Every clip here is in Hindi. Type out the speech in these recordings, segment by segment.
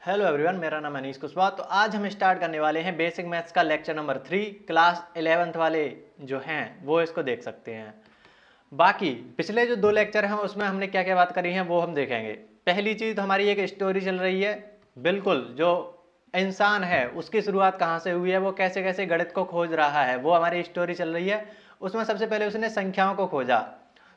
हेलो एवरीवन, मेरा नाम अनीश कुशवाहा। तो आज हम स्टार्ट करने वाले हैं बेसिक मैथ्स का लेक्चर नंबर 3। क्लास 11th वाले जो हैं वो इसको देख सकते हैं। बाकी पिछले जो 2 लेक्चर हैं उसमें हमने क्या क्या बात करी है वो हम देखेंगे। पहली चीज़ तो हमारी एक स्टोरी चल रही है। बिल्कुल, जो इंसान है उसकी शुरुआत कहाँ से हुई है, वो कैसे कैसे गणित को खोज रहा है, वो हमारी स्टोरी चल रही है। उसमें सबसे पहले उसने संख्याओं को खोजा।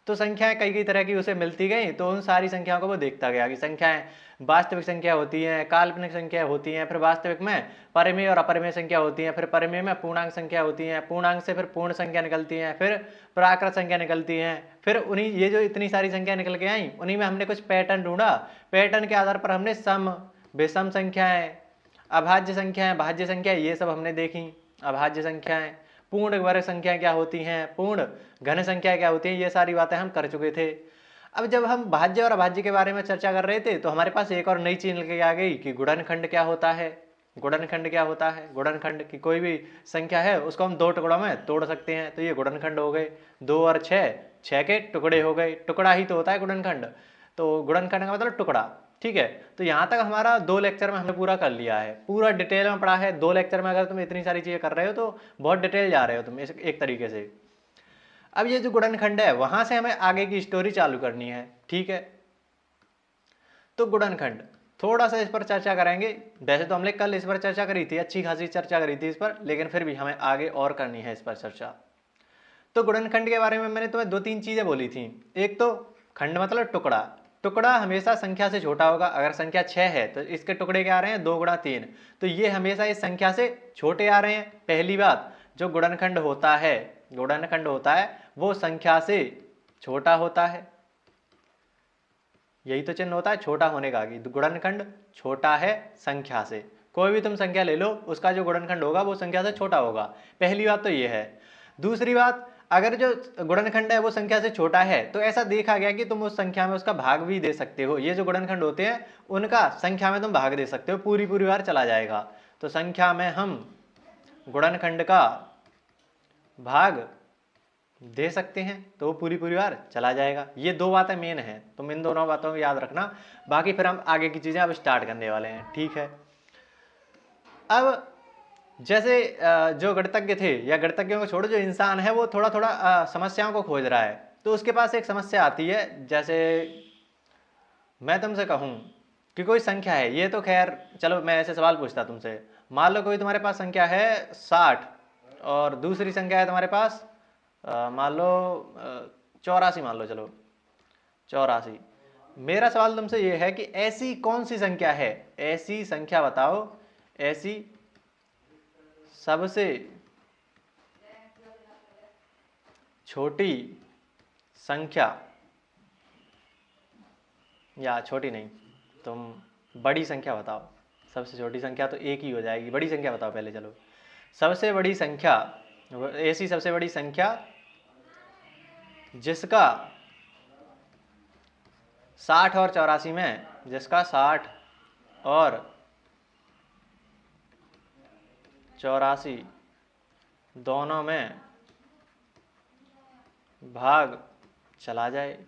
तो संख्याएं कई कई तरह की उसे मिलती गई, तो उन सारी संख्याओं को वो देखता गया कि संख्याएं वास्तविक संख्या होती हैं, काल्पनिक संख्या होती हैं, फिर वास्तविक में परिमेय और अपरिमेय संख्या होती हैं, फिर परिमेय में पूर्णांक संख्या होती हैं, पूर्णांक से फिर पूर्ण संख्या निकलती हैं, फिर प्राकृत संख्या निकलती हैं। फिर उन्हीं ये जो इतनी सारी संख्या निकल के आई उन्हीं में हमने कुछ पैटर्न ढूंढा। पैटर्न के आधार पर हमने सम, विषम संख्याएं, अभाज्य संख्याएं, भाज्य संख्या, ये सब हमने देखी। अभाज्य संख्याएं, पूर्ण वर्ग संख्या क्या होती हैं, पूर्ण घन संख्या क्या होती है, ये सारी बातें हम कर चुके थे। अब जब हम भाज्य और अभाज्य के बारे में चर्चा कर रहे थे तो हमारे पास एक और नई चीज निकल के आ गई कि गुणनखंड क्या होता है। गुणनखंड क्या होता है? गुणनखंड की कोई भी संख्या है उसको हम 2 टुकड़ों में तोड़ सकते हैं, तो ये गुणनखंड हो गए। 2 और 6, 6 के टुकड़े हो गए। टुकड़ा ही तो होता है गुणनखंड। तो गुणनखंड का मतलब टुकड़ा। ठीक है, तो यहाँ तक हमारा 2 लेक्चर में हमने पूरा कर लिया है, पूरा डिटेल में पढ़ा है। 2 लेक्चर में अगर तुम इतनी सारी चीजें कर रहे हो तो बहुत डिटेल जा रहे हो तुम एक तरीके से। अब ये जो गुणनखंड है वहां से हमें आगे की स्टोरी चालू करनी है। ठीक है, तो गुणनखंड थोड़ा सा इस पर चर्चा करेंगे। वैसे तो हमने कल इस पर चर्चा करी थी, अच्छी खासी चर्चा करी थी इस पर, लेकिन फिर भी हमें आगे और करनी है इस पर चर्चा। तो गुणनखंड के बारे में मैंने तुम्हें 2-3 चीजें बोली थी। एक तो खंड मतलब टुकड़ा। टुकड़ा हमेशा संख्या से छोटा होगा। अगर संख्या 6 है तो इसके टुकड़े क्या आ रहे हैं, 2 गुणा 3, तो ये हमेशा इस संख्या से छोटे आ रहे हैं। पहली बात, जो गुणनखंड होता है, गुणनखंड होता है वो संख्या से छोटा होता है। यही तो चिन्ह होता है छोटा होने का कि गुणनखंड छोटा है संख्या से। कोई भी तुम संख्या ले लो, उसका जो गुणनखंड होगा वो संख्या से छोटा होगा। पहली बात तो ये है। दूसरी बात, अगर जो गुणनखंड है वो संख्या से छोटा है तो ऐसा देखा गया कि तुम उस संख्या में उसका भाग भी दे सकते हो। ये जो गुणनखंड होते हैं उनका संख्या में तुम भाग दे सकते हो, पूरी पूरी बार चला जाएगा। तो संख्या में हम गुणनखंड का भाग दे सकते हैं तो वो पूरी पूरी बार चला जाएगा। ये 2 बातें मेन हैं, तुम इन दोनों बातों को याद रखना। बाकी फिर हम आगे की चीजें अब स्टार्ट करने वाले हैं। ठीक है, अब जैसे जो गणितज्ञ थे, या गणितज्ञों को छोड़ो, जो इंसान है वो थोड़ा थोड़ा समस्याओं को खोज रहा है, तो उसके पास एक समस्या आती है। जैसे मैं तुमसे कहूं कि कोई संख्या है, ये तो खैर चलो मैं ऐसे सवाल पूछता तुमसे। मान लो कोई तुम्हारे पास संख्या है 60 और दूसरी संख्या है तुम्हारे पास मान लो 84, मान लो, चलो 84। मेरा सवाल तुमसे ये है कि ऐसी कौन सी संख्या है, ऐसी संख्या बताओ, ऐसी सबसे छोटी संख्या, या छोटी नहीं, तुम बड़ी संख्या बताओ। सबसे छोटी संख्या तो एक ही हो जाएगी, बड़ी संख्या बताओ पहले। चलो, सबसे बड़ी संख्या, ऐसी सबसे बड़ी संख्या जिसका 60 और 84 में, जिसका 60 और 84 दोनों में भाग चला जाए।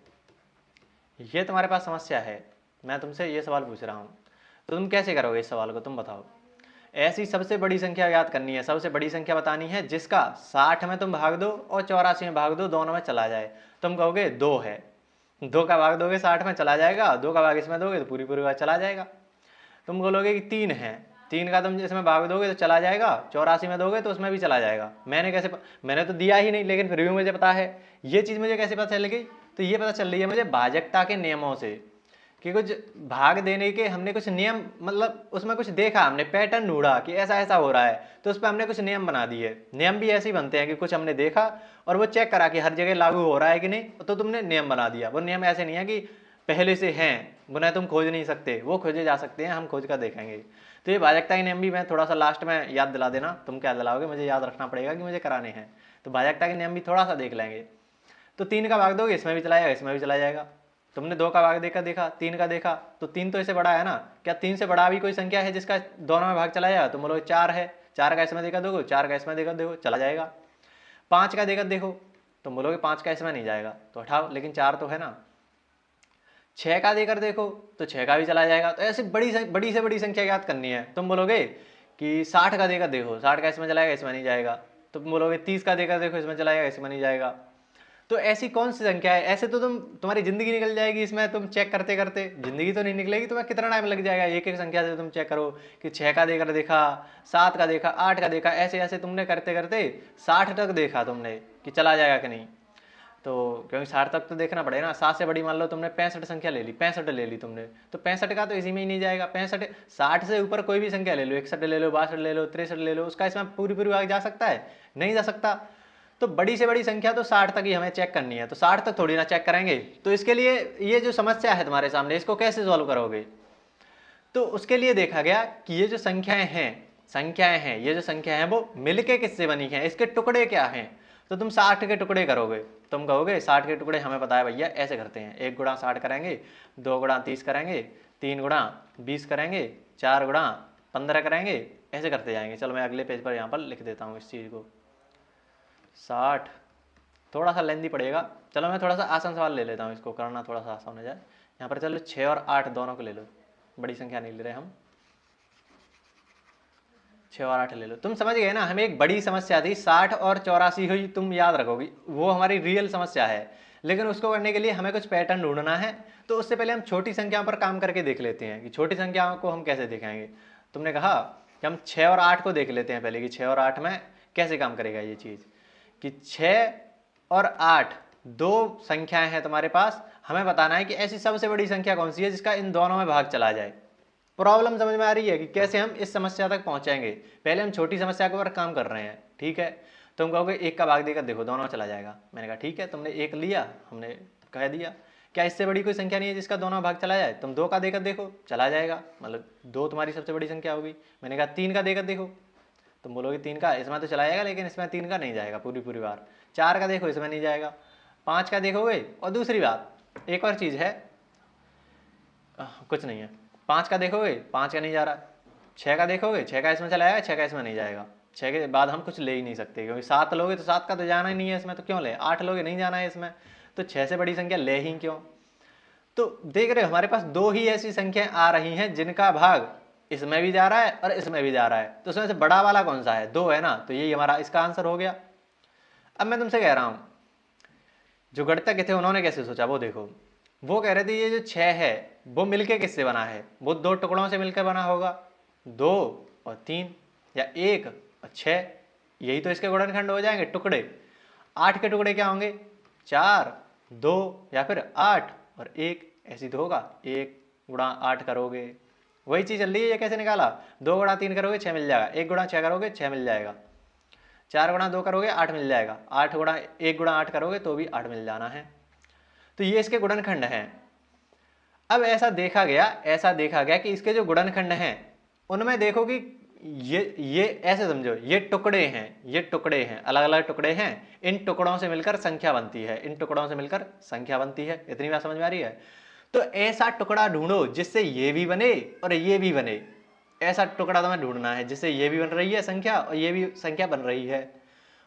ये तुम्हारे पास समस्या है, मैं तुमसे ये सवाल पूछ रहा हूँ, तो तुम कैसे करोगे इस सवाल को, तुम बताओ। ऐसी सबसे बड़ी संख्या याद करनी है, सबसे बड़ी संख्या बतानी है जिसका 60 में तुम भाग दो और 84 में भाग दो, दोनों में चला जाए। तुम कहोगे 2 है, 2 का भाग दोगे 60 में चला जाएगा, 2 का भाग इसमें दोगे तो पूरी पूरी बात चला जाएगा। तुम बोलोगे कि 3 है, 3 का तुम इसमें भाग दोगे तो चला जाएगा, 84 में दोगे तो उसमें भी चला जाएगा। मैंने तो दिया ही नहीं, लेकिन फिर भी मुझे पता है। ये चीज़ मुझे कैसे पता चल गई? तो ये पता चल रही है मुझे भाजकता के नियमों से, कि कुछ भाग देने के हमने कुछ नियम, मतलब उसमें कुछ देखा, हमने पैटर्न ढूंढा कि ऐसा ऐसा हो रहा है, तो उस पर हमने कुछ नियम बना दिए। नियम भी ऐसे ही बनते हैं कि कुछ हमने देखा और वो चेक करा कि हर जगह लागू हो रहा है कि नहीं, तो तुमने नियम बना दिया। वो नियम ऐसे नहीं है कि पहले से हैं, उन्हें तुम खोज नहीं सकते, वो खोजे जा सकते हैं, हम खोज कर देखेंगे। तो ये भाजकता के नियम भी मैं थोड़ा सा लास्ट में याद दिला देना। तुम क्या दिलाओगे, मुझे याद रखना पड़ेगा कि मुझे कराने हैं। तो भाजकता के नियम भी थोड़ा सा देख लेंगे। तो 3 का भाग दोगे इसमें भी चला जाएगा, इसमें भी चला जाएगा। तुमने 2 का भाग देकर देखा, 3 का देखा, तो 3 तो इससे बड़ा है ना। क्या 3 से बड़ा भी कोई संख्या है जिसका दोनों में भाग चला जाएगा? तुम बोलोगे 4 है, 4 का इसमें देखा दोगे, 4 का इसमें देखा देखो, चला जाएगा। 5 का देखा देखो, तुम बोलोगे 5 का इसमें नहीं जाएगा, तो हटाओ, लेकिन 4 तो है ना। 6 का देकर देखो तो 6 का भी चला जाएगा। तो ऐसे बड़ी से बड़ी संख्या याद करनी है। तुम बोलोगे कि 60 का देकर देखो, 60 का इसमें चलाएगा, इसमें नहीं जाएगा। तुम बोलोगे 30 का देकर देखो, इसमें चलाएगा, इसमें नहीं जाएगा। तो ऐसी कौन सी संख्या है, ऐसे तो तुम्हारी जिंदगी निकल जाएगी इसमें, तुम चेक करते करते जिंदगी तो नहीं निकलेगी। तुम्हें कितना टाइम लग जाएगा एक एक संख्या से तुम चेक करो कि 6 का देकर देखा, 7 का देखा, 8 का देखा, ऐसे ऐसे तुमने करते करते 60 तक देखा तुमने कि चला जाएगा कि नहीं। तो क्योंकि 60 तक तो देखना पड़ेगा ना। 7 से बड़ी मान लो तुमने 65 संख्या ले ली, 65 ले ली तुमने, तो 65 का तो इसी में ही नहीं जाएगा। 65 60 से ऊपर कोई भी संख्या ले लो, 61 ले लो, 62 ले लो, 63 ले लो, उसका इसमें पूरी पूरी भाग जा सकता है? नहीं जा सकता। तो बड़ी से बड़ी संख्या तो 60 तक ही हमें चेक करनी है, तो 60 तक थोड़ी ना चेक करेंगे। तो इसके लिए ये जो समस्या है तुम्हारे सामने, इसको कैसे सॉल्व करोगे? तो उसके लिए देखा गया कि ये जो संख्याएं हैं, ये जो संख्या है वो मिलके किससे बनी है, इसके टुकड़े क्या हैं। तो तुम 60 के टुकड़े करोगे, तुम कहोगे 60 के टुकड़े हमें पता है भैया, ऐसे करते हैं, 1 गुणा 60 करेंगे, 2 गुणा 30 करेंगे, 3 गुणा 20 करेंगे, 4 गुणा 15 करेंगे, ऐसे करते जाएंगे। चलो मैं अगले पेज पर यहाँ पर लिख देता हूँ इस चीज़ को। 60 थोड़ा सा लेंदी पड़ेगा, चलो मैं थोड़ा सा आसान सवाल ले लेता हूँ, इसको करना थोड़ा सा आसान हो जाए। यहाँ पर चलो 6 और 8 दोनों को ले लो, बड़ी संख्या नहीं ले रहे हम, 6 और 8 ले लो। तुम समझ गए ना, हमें एक बड़ी समस्या थी 60 और 84 हुई, तुम याद रखोगी, वो हमारी रियल समस्या है। लेकिन उसको करने के लिए हमें कुछ पैटर्न ढूंढना है। तो उससे पहले हम छोटी संख्याओं पर काम करके देख लेते हैं कि छोटी संख्याओं को हम कैसे देखेंगे। तुमने कहा कि हम 6 और 8 को देख लेते हैं पहले, कि 6 और 8 में कैसे काम करेगा ये चीज़। कि 6 और 8 दो संख्याएं हैं तुम्हारे पास, हमें बताना है कि ऐसी सबसे बड़ी संख्या कौन सी है जिसका इन दोनों में भाग चला जाए। प्रॉब्लम समझ में आ रही है कि कैसे हम इस समस्या तक पहुंचेंगे? पहले हम छोटी समस्या के ऊपर काम कर रहे हैं, ठीक है। तुम कहोगे 1 का भाग देकर देखो, दोनों चला जाएगा। मैंने कहा ठीक है, तुमने 1 लिया, हमने कह दिया क्या इससे बड़ी कोई संख्या नहीं है जिसका दोनों भाग चला जाए। तुम 2 का देकर देखो, चला जाएगा, मतलब 2 तुम्हारी सबसे बड़ी संख्या होगी। मैंने कहा 3 का देकर देखो, तुम बोलोगे 3 का इसमें तो चला जाएगा, लेकिन इसमें 3 का नहीं जाएगा पूरी पूरी बार। 4 का देखो, इसमें नहीं जाएगा। 5 का देखोगे, और दूसरी बात एक और चीज़ है, कुछ नहीं है, 5 का देखोगे, 5 का नहीं जा रहा। 6 का देखोगे, 6 का इसमें चला जाएगा, 6 का इसमें नहीं जाएगा। 6 के बाद हम कुछ ले ही नहीं सकते, क्योंकि 7 लोगे तो 7 का तो जाना ही नहीं है इसमें, तो क्यों ले। 8 लोगे, नहीं जाना है इसमें, तो 6 से बड़ी संख्या ले ही क्यों। तो देख रहे हो हमारे पास 2 ही ऐसी संख्याएं आ रही हैं जिनका भाग इसमें भी जा रहा है और इसमें भी जा रहा है। तो उसमें से बड़ा वाला कौन सा है? 2 है ना, तो यही हमारा इसका आंसर हो गया। अब मैं तुमसे कह रहा हूं, जो गणितज्ञ थे उन्होंने कैसे सोचा वो देखो। वो कह रहे थे ये जो 6 है वो मिलके किससे बना है? वो 2 टुकड़ों से मिलकर बना होगा, 2 और 3, या 1 और 6, यही तो इसके गुणनखंड हो जाएंगे टुकड़े। 8 के टुकड़े क्या होंगे? 4, 2 या फिर 8 और 1, ऐसी तो होगा। 1 गुणा 8 करोगे, वही चीज़ चल रही है। ये कैसे निकाला? 2 गुणा 3 करोगे 6 मिल जाएगा, 1 गुणा 6 करोगे 6 मिल जाएगा, 4 गुणा 2 करोगे 8 मिल जाएगा, 8 गुणा 1 गुणा 8 करोगे तो भी 8 मिल जाना है। तो ये इसके गुणनखंड हैं। अब ऐसा देखा गया कि इसके जो गुणनखंड हैं उनमें देखो कि ये ऐसे समझो, ये टुकड़े हैं, अलग अलग टुकड़े हैं, इन टुकड़ों से मिलकर संख्या बनती है, इन टुकड़ों से मिलकर संख्या बनती है। इतनी बात समझ में आ रही है? तो ऐसा टुकड़ा ढूंढो जिससे ये भी बने और ये भी बने। ऐसा टुकड़ा तुम्हें ढूंढना है जिससे ये भी बन रही है संख्या और ये भी संख्या बन रही है।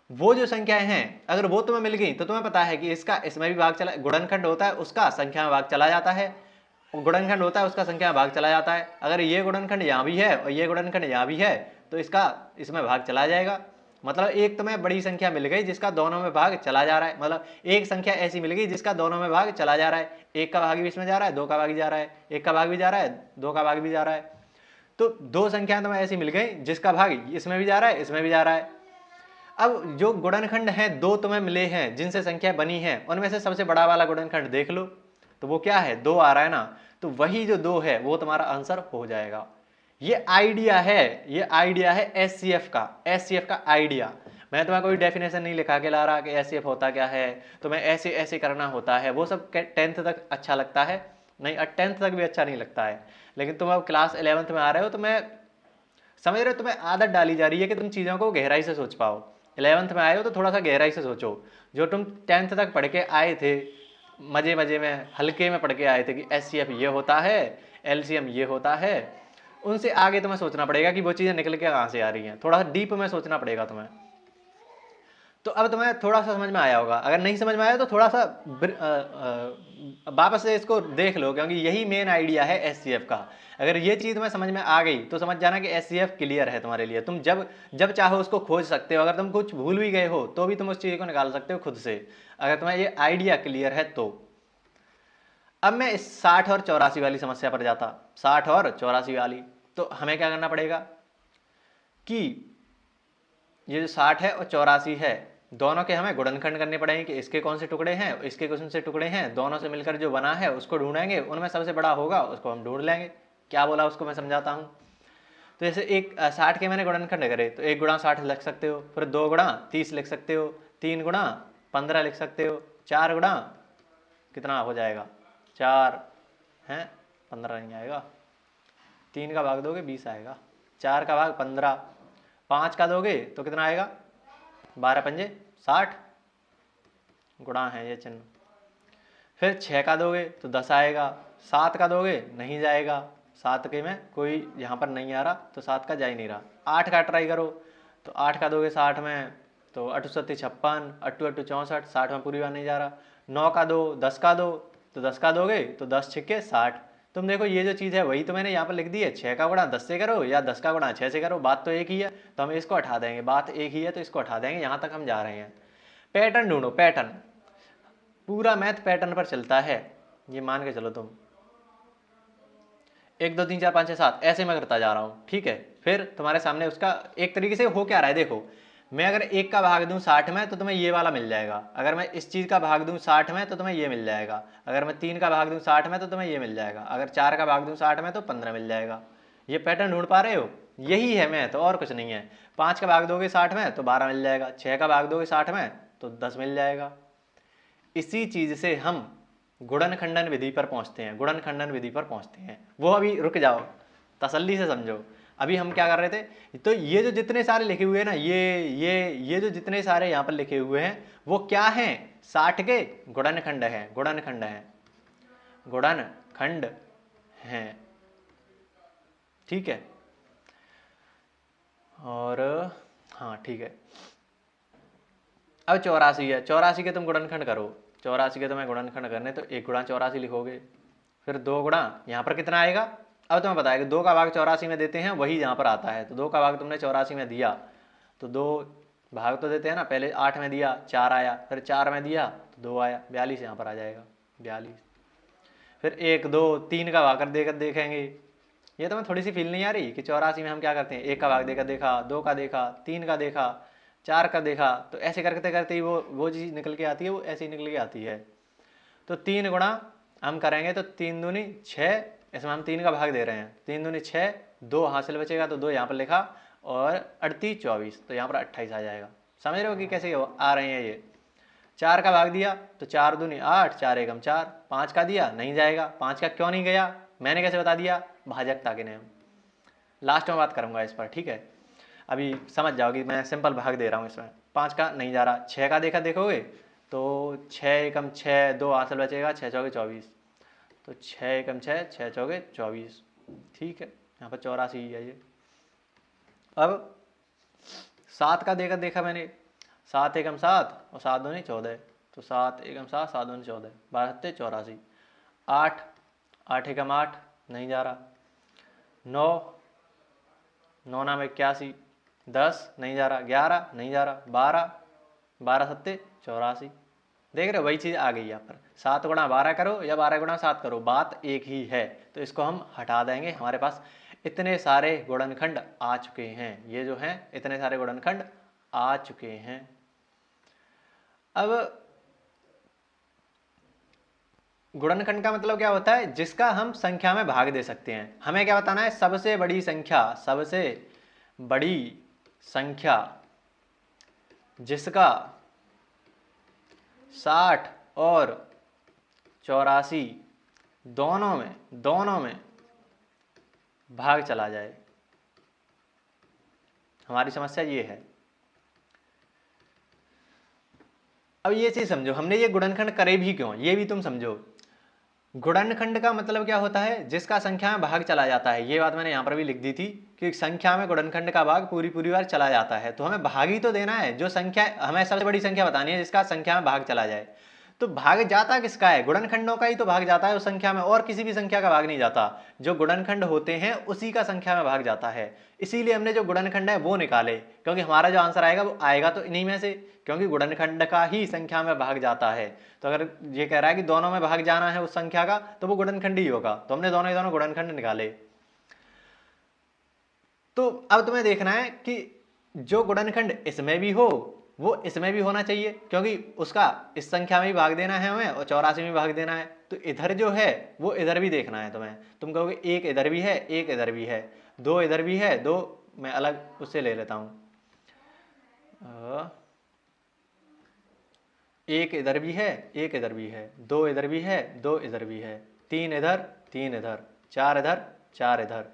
वो जो संख्याएं हैं अगर वो तुम्हें मिल गई तो तुम्हें पता है कि इसका इसमें भी भाग चला, गुणनखंड होता है उसका संख्या में भाग चला जाता है, गुणनखंड होता है उसका संख्या में भाग चला जाता है। अगर ये गुणनखंड यहाँ भी है और ये गुणनखंड यहाँ भी है तो इसका इसमें भाग चला जाएगा। मतलब एक तुम्हें बड़ी संख्या मिल गई जिसका दोनों में भाग चला जा रहा है, मतलब एक संख्या ऐसी मिल गई जिसका दोनों में भाग चला जा रहा है। 1 का भाग भी इसमें जा रहा है, 2 का भाग भी जा रहा है, 1 का भाग भी जा रहा है, 2 का भाग भी जा रहा है। तो 2 संख्याएं तुम्हें ऐसी मिल गई जिसका भाग इसमें भी जा रहा है, इसमें भी जा रहा है। अब जो गुणनखंड है 2 तुम्हें मिले हैं जिनसे संख्या बनी है, उनमें से सबसे बड़ा वाला गुणनखंड देख लो, तो वो क्या है? 2 आ रहा है ना, तो वही जो 2 है वो तुम्हारा आंसर हो जाएगा। ये आइडिया है एचसीएफ का आइडिया। मैं तुम्हें कोई डेफिनेशन नहीं लिखा के ला रहा कि एचसीएफ होता क्या है, तुम्हें ऐसे ऐसे करना होता है, वो सब 10th तक अच्छा लगता है, नहीं 10th तक भी अच्छा नहीं लगता है। लेकिन तुम अब क्लास 11th में आ रहे हो तो मैं समझ रहे हो, तुम्हें आदत डाली जा रही है कि तुम चीज़ों को गहराई से सोच पाओ। 11th में आए हो तो थोड़ा सा गहराई से सोचो। जो तुम 10th तक पढ़ के आए थे मजे मजे में, हल्के में पढ़ के आए थे कि एचसीएफ ये होता है, एलसीएम ये होता है, उनसे आगे तुम्हें सोचना पड़ेगा कि वो चीज़ें निकल के कहाँ से आ रही हैं। थोड़ा सा डीप में सोचना पड़ेगा तुम्हें। तो अब तुम्हें थोड़ा सा समझ में आया होगा, अगर नहीं समझ में आया तो थोड़ा सा वापस से इसको देख लो, क्योंकि यही मेन आइडिया है एचसीएफ का। अगर ये चीज़ तुम्हें समझ में आ गई तो समझ जाना कि एचसीएफ क्लियर है तुम्हारे लिए। तुम जब जब चाहो उसको खोज सकते हो, अगर तुम कुछ भूल भी गए हो तो भी तुम उस चीज़ को निकाल सकते हो खुद से, अगर तुम्हें ये आइडिया क्लियर है तो। अब मैं इस 60 और 84 वाली समस्या पर जाता, 60 और 84 वाली। तो हमें क्या करना पड़ेगा कि ये जो 60 है और 84 है, दोनों के हमें गुणनखंड करने पड़ेंगे कि इसके कौन से टुकड़े हैं, इसके कौन से टुकड़े हैं, दोनों से मिलकर जो बना है उसको ढूंढेंगे, उनमें सबसे बड़ा होगा उसको हम ढूंढ लेंगे। क्या बोला उसको मैं समझाता हूँ। तो जैसे एक 60 के मैंने गुणनखंड करे तो 1 गुणा 60 लिख सकते हो, फिर 2 गुणा 30 लिख सकते हो, 3 गुणा 15 लिख सकते हो, 4 गुणा कितना हो जाएगा 4 हैं 15 नहीं आएगा, 3 का भाग दोगे 20 आएगा, 4 का भाग 15, 5 का दोगे तो कितना आएगा 12 पंजे 60, गुणा है ये चिन्ह। फिर 6 का दोगे तो 10 आएगा, 7 का दोगे नहीं जाएगा, 7 के में कोई यहाँ पर नहीं आ रहा तो 7 का जा ही नहीं रहा। 8 का ट्राई करो तो 8 का दोगे 60 में तो 8 सत्ती 56, 8 8 64, 60 में पूरी बार नहीं जा रहा। 9 का दो, 10 का दो तो 10 का दोगे तो 10 छिक्के 60। तुम देखो ये जो चीज़ है वही तो मैंने यहाँ पर लिख दी है, 6 का गुणा 10 से करो या 10 का गुणा 6 से करो, बात तो एक ही है, तो हम इसको हटा देंगे, बात एक ही है तो इसको हटा देंगे, यहाँ तक हम जा रहे हैं। पैटर्न ढूंढो, पैटर्न, पूरा मैथ पैटर्न पर चलता है, ये मान के चलो तुम। 1 2 3 4 5 6 7 ऐसे मैं करता जा रहा हूँ, ठीक है। फिर तुम्हारे सामने उसका एक तरीके से हो क्या रहा है देखो, मैं अगर 1 का भाग दूं 60 में तो तुम्हें ये वाला मिल जाएगा, अगर मैं इस चीज़ का भाग दूं 60 में तो तुम्हें ये मिल जाएगा, अगर मैं 3 का भाग दूं 60 में तो तुम्हें ये मिल जाएगा, अगर 4 का भाग दूं 60 में तो 15 मिल जाएगा। ये पैटर्न ढूंढ पा रहे हो, यही है मैथ और कुछ नहीं है। 5 का भाग दोगे 60 में तो 12 मिल जाएगा, 6 का भाग दोगे 60 में तो 10 मिल जाएगा। इसी चीज से हम गुणनखंडन विधि पर पहुंचते हैं, गुणनखंडन विधि पर पहुंचते हैं। वो अभी रुक जाओ, तसल्ली से समझो। अभी हम क्या कर रहे थे, तो ये जो जितने सारे लिखे हुए हैं ना, ये जो जितने सारे यहाँ पर लिखे हुए हैं वो क्या हैं, 60 के गुणनखंड हैं, गुणनखंड हैं, गुणनखंड हैं, ठीक है। और हाँ ठीक है, अब 84 है, 84 के तुम गुणनखंड करो, 84 के तुम्हें गुणनखंड करने तो 1 गुणा 84 लिखोगे, फिर 2 गुणा यहाँ पर कितना आएगा, अब तुम्हें बताया कि 2 का भाग 84 में देते हैं वही यहाँ पर आता है, तो 2 का भाग तुमने 84 में दिया तो 2 भाग तो देते हैं ना, पहले 8 में दिया 4 आया, फिर 4 में दिया तो 2 आया, 42 यहाँ पर आ जाएगा 42। फिर 1 2 3 का भाग कर देकर देखेंगे, ये तुम्हें थोड़ी सी फील नहीं आ रही कि 84 में हम क्या करते हैं, 1 का भाग देकर देखा, 2 का देखा, 3 का देखा, 4 का देखा, तो ऐसे करते करते ही वो चीज़ निकल के आती है, वो ऐसे ही निकल के आती है। तो 3 गुणा हम करेंगे तो 3 दूनी 6, इसमें हम 3 का भाग दे रहे हैं, 3 दूनी 6, 2 हासिल बचेगा तो 2 यहाँ पर लिखा, और 38 24 तो यहाँ पर 28 आ जाएगा। समझ रहे हो कि कैसे आ रहे हैं ये। 4 का भाग दिया तो 4 दूनी 8, 4 एकम 4, 5 का दिया नहीं जाएगा, 5 का क्यों नहीं गया मैंने कैसे बता दिया, भाजकता के नियम, लास्ट में बात करूंगा इस पर, ठीक है। अभी समझ जाओगी, मैं सिंपल भाग दे रहा हूँ इसमें। 5 का नहीं जा रहा, 6 का देखा देखोगे तो 6 एकम 6, 2 हासिल बचेगा, 6 चौके 24, तो 6 एकम 6, 6 चौके 24, ठीक है। यहाँ पर 84 ही है ये। अब 7 का देखा मैंने, 7 एकम 7 और 7 दूनी 14, तो 7 एकम 7, 7 दूनी 14, 12 सत्ते 84। 8, 8 एकम 8 नहीं जा रहा, 9, 9 नाम 81, 10 नहीं जा रहा, 11 नहीं जा रहा, 12, 12 सत्ते 84, देख रहे हो वही चीज़ आ गई यहाँ पर। 7 गुणा 12 करो या 12 गुणा 7 करो, बात एक ही है, तो इसको हम हटा देंगे। हमारे पास इतने सारे गुणनखंड आ चुके हैं, ये जो हैं इतने सारे गुणनखंड आ चुके हैं। अब गुणनखंड का मतलब क्या होता है, जिसका हम संख्या में भाग दे सकते हैं। हमें क्या बताना है, सबसे बड़ी संख्या, सबसे बड़ी संख्या जिसका 60 और 84 दोनों में भाग चला जाए। हमारी समस्या ये है। अब ये चीज समझो, हमने ये गुणनखंड करे भी क्यों, ये भी तुम समझो। गुणनखंड का मतलब क्या होता है? जिसका संख्या में भाग चला जाता है। ये बात मैंने यहाँ पर भी लिख दी थी कि संख्या में गुणनखंड का भाग पूरी पूरी बार चला जाता है। तो हमें भाग ही तो देना है, जो संख्या हमें सबसे बड़ी संख्या बतानी है जिसका संख्या में भाग चला जाए। तो भाग जाता किसका है? गुणनखंडों का ही तो भाग जाता है उस संख्या में, और किसी भी संख्या का भाग नहीं जाता। जो गुणनखंड होते हैं उसी का संख्या में भाग जाता है। इसीलिए हमने जो गुणनखंड है वो निकाले, क्योंकि हमारा जो आंसर आएगा वो आएगा तो इन्हीं में से, क्योंकि गुणनखंड का ही संख्या में भाग जाता है। तो अगर ये कह रहा है कि दोनों में भाग जाना है उस संख्या का, तो वो गुणनखंड ही होगा। तो हमने दोनों ही दोनों गुणनखंड निकाले। तो अब तुम्हें देखना है कि जो गुणनखंड इसमें भी हो वो इसमें भी होना चाहिए, क्योंकि उसका इस संख्या में भी भाग देना है हमें और 84 में भाग देना है। तो इधर जो है वो इधर भी देखना है तुम्हें। तुम कहोगे एक इधर भी है, एक इधर भी है, दो इधर भी है, दो मैं अलग उससे ले लेता हूं, एक इधर भी है, एक इधर भी है, दो इधर भी है, दो इधर भी है, तीन इधर, तीन इधर, चार इधर, चार इधर,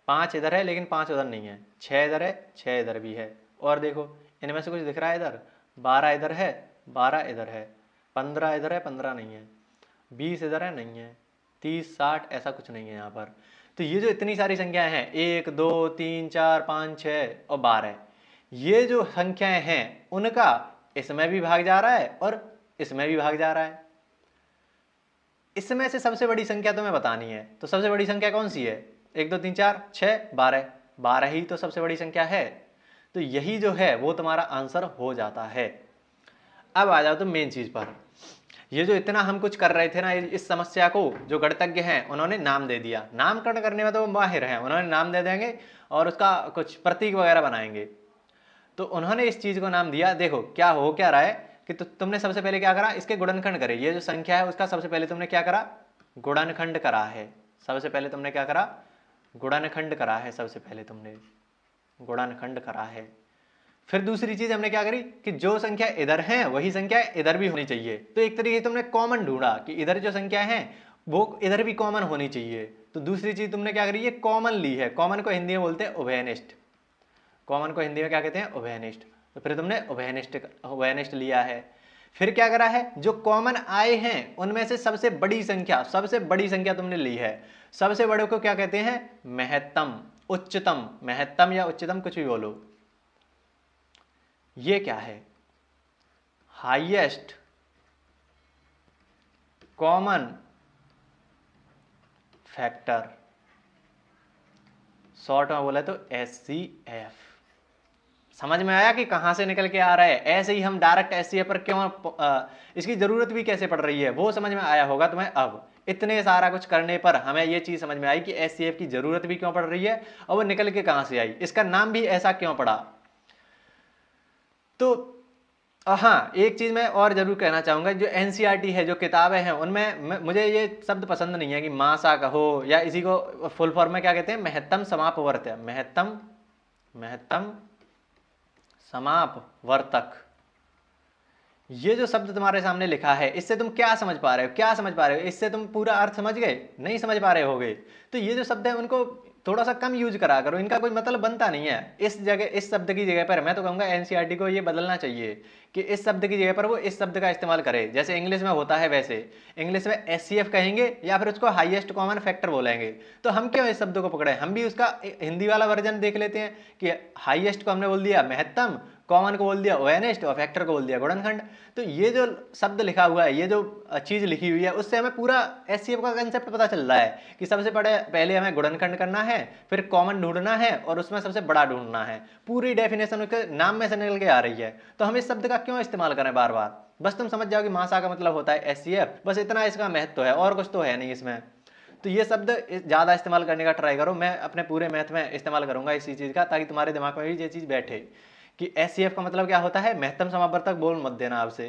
पांच इधर है लेकिन पांच उधर नहीं है, छह इधर है, छह इधर भी है। और देखो इनमें से कुछ दिख रहा है इधर, 12 इधर है, 12 इधर है, 15 इधर है, 15 नहीं है, 20 इधर है, नहीं है, 30 60 ऐसा कुछ नहीं है यहाँ पर। तो ये जो इतनी सारी संख्याएं हैं, 1 2 3 4 5 6 और 12, ये जो संख्याएं हैं उनका इसमें भी भाग जा रहा है और इसमें भी भाग जा रहा है। इसमें से सबसे बड़ी संख्या तुम्हें बतानी है, तो सबसे बड़ी संख्या कौन सी है? 1 2 3 4 6 12, 12 ही तो सबसे बड़ी संख्या है। तो यही जो है वो तुम्हारा आंसर हो जाता है। अब आ जाओ तुम मेन चीज पर। ये जो इतना हम कुछ कर रहे थे ना, इस समस्या को जो गणितज्ञ हैं उन्होंने नाम दे दिया। नामकरण करने में तो वो माहिर हैं, उन्होंने नाम दे देंगे और उसका कुछ प्रतीक वगैरह बनाएंगे। तो उन्होंने इस चीज को नाम दिया। देखो क्या हो क्या रहा है कि तुमने सबसे पहले क्या करा, इसके गुणनखंड करे। ये जो संख्या है उसका सबसे पहले तुमने क्या करा? गुणनखंड करा है। सबसे पहले तुमने क्या करा? गुणनखंड करा है। सबसे पहले तुमने गुणनखंड करा है। फिर दूसरी चीज हमने क्या करी कि जो संख्या इधर है वही संख्या इधर भी होनी चाहिए। तो एक तरीके से तुमने कॉमन ढूंढा कि इधर जो संख्या है वो इधर भी कॉमन होनी चाहिए। तो दूसरी चीज तुमने क्या करी, ये कॉमन ली है। कॉमन को हिंदी में बोलते हैं उभयनिष्ठ। कॉमन को हिंदी में क्या कहते हैं? उभयनिष्ठ। तो फिर तुमने उभयनिष्ठ लिया है। फिर क्या करा है, जो कॉमन आए हैं उनमें से सबसे बड़ी संख्या तुमने ली है। सबसे बड़े को क्या कहते हैं? महत्तम, उच्चतम, महत्तम या उच्चतम कुछ भी बोलो। ये क्या है? हाईएस्ट कॉमन फैक्टर, शॉर्ट में बोला तो SCF। समझ में आया कि कहां से निकल के आ रहा है? ऐसे ही हम डायरेक्ट SCF पर क्यों इसकी जरूरत भी कैसे पड़ रही है वो समझ में आया होगा तुम्हें। अब इतने सारा कुछ करने पर हमें ये चीज समझ में आई कि SCF की जरूरत भी क्यों पड़ रही है और वो निकल के कहां से आई, इसका नाम भी ऐसा क्यों पड़ा। तो हाँ, एक चीज मैं और जरूर कहना चाहूंगा, जो NCERT है, जो किताबें हैं उनमें मुझे ये शब्द पसंद नहीं है कि मासा कहो या इसी को फुल फॉर्म में क्या कहते हैं, महत्तम समापवर्त्य, महत्तम समापवर्तक। ये जो शब्द तुम्हारे सामने लिखा है इससे तुम क्या समझ पा रहे हो? क्या समझ पा रहे हो इससे? तुम पूरा अर्थ समझ गए? नहीं समझ पा रहे होगे। तो ये जो शब्द है उनको थोड़ा सा कम यूज करा करो, इनका कोई मतलब बनता नहीं है। इस जगह, इस शब्द की जगह पर मैं तो कहूंगा NCERT को ये बदलना चाहिए कि इस शब्द की जगह पर वो इस शब्द का इस्तेमाल करे। जैसे इंग्लिश में होता है वैसे इंग्लिश में SCF कहेंगे या फिर उसको हाईएस्ट कॉमन फैक्टर बोलेंगे। तो हम क्यों इस शब्द को पकड़े? हम भी उसका हिंदी वाला वर्जन देख लेते हैं कि हाईएस्ट को हमने बोल दिया महत्तम, कॉमन को बोल दिया ओएनिस्ट और फैक्टर को बोल दिया गुणनखंड। तो ये जो शब्द लिखा हुआ है, ये जो चीज लिखी हुई है, उससे हमें पूरा SCF का कंसेप्ट पता चल रहा है कि सबसे पहले हमें गुणनखंड करना है, फिर कॉमन ढूंढना है और उसमें सबसे बड़ा ढूंढना है। पूरी डेफिनेशन उसके नाम में से निकल के आ रही है। तो हम इस शब्द का क्यों इस्तेमाल करें बार बार? बस तुम समझ जाओ कि मासा का मतलब होता है SCF, बस इतना इसका महत्व है और कुछ तो है नहीं इसमें। तो ये शब्द ज्यादा इस्तेमाल करने का ट्राई करो। मैं अपने पूरे मैथ में इस्तेमाल करूंगा इसी चीज का, ताकि तुम्हारे दिमाग में भी ये चीज बैठे कि SCF का मतलब क्या होता है। महत्तम समापवर्तक बोल मत देना आपसे,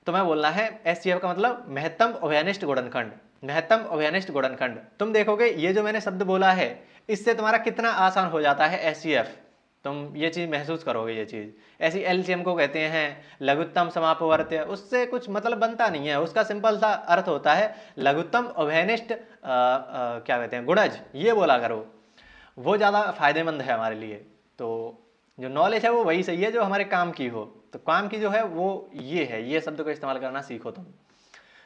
तुम्हें बोलना है SCF का मतलब महत्तम उभयनिष्ठ गुणनखंड। महत्तम उभयनिष्ठ गुणनखंड। तुम देखोगे ये जो मैंने शब्द बोला है इससे तुम्हारा कितना आसान हो जाता है SCF। तुम ये चीज महसूस करोगे। ये चीज ऐसी LCM को कहते हैं लघुत्तम समापवर्त्य, उससे कुछ मतलब बनता नहीं है। उसका सिंपल सा अर्थ होता है लघुत्तम उभयनिष्ठ क्या कहते हैं, गुणज। ये बोला करो, वो ज्यादा फायदेमंद है हमारे लिए। तो जो नॉलेज है वो वही सही है जो हमारे काम की हो। तो काम की जो है वो ये है, ये शब्द को इस्तेमाल करना सीखो तुम।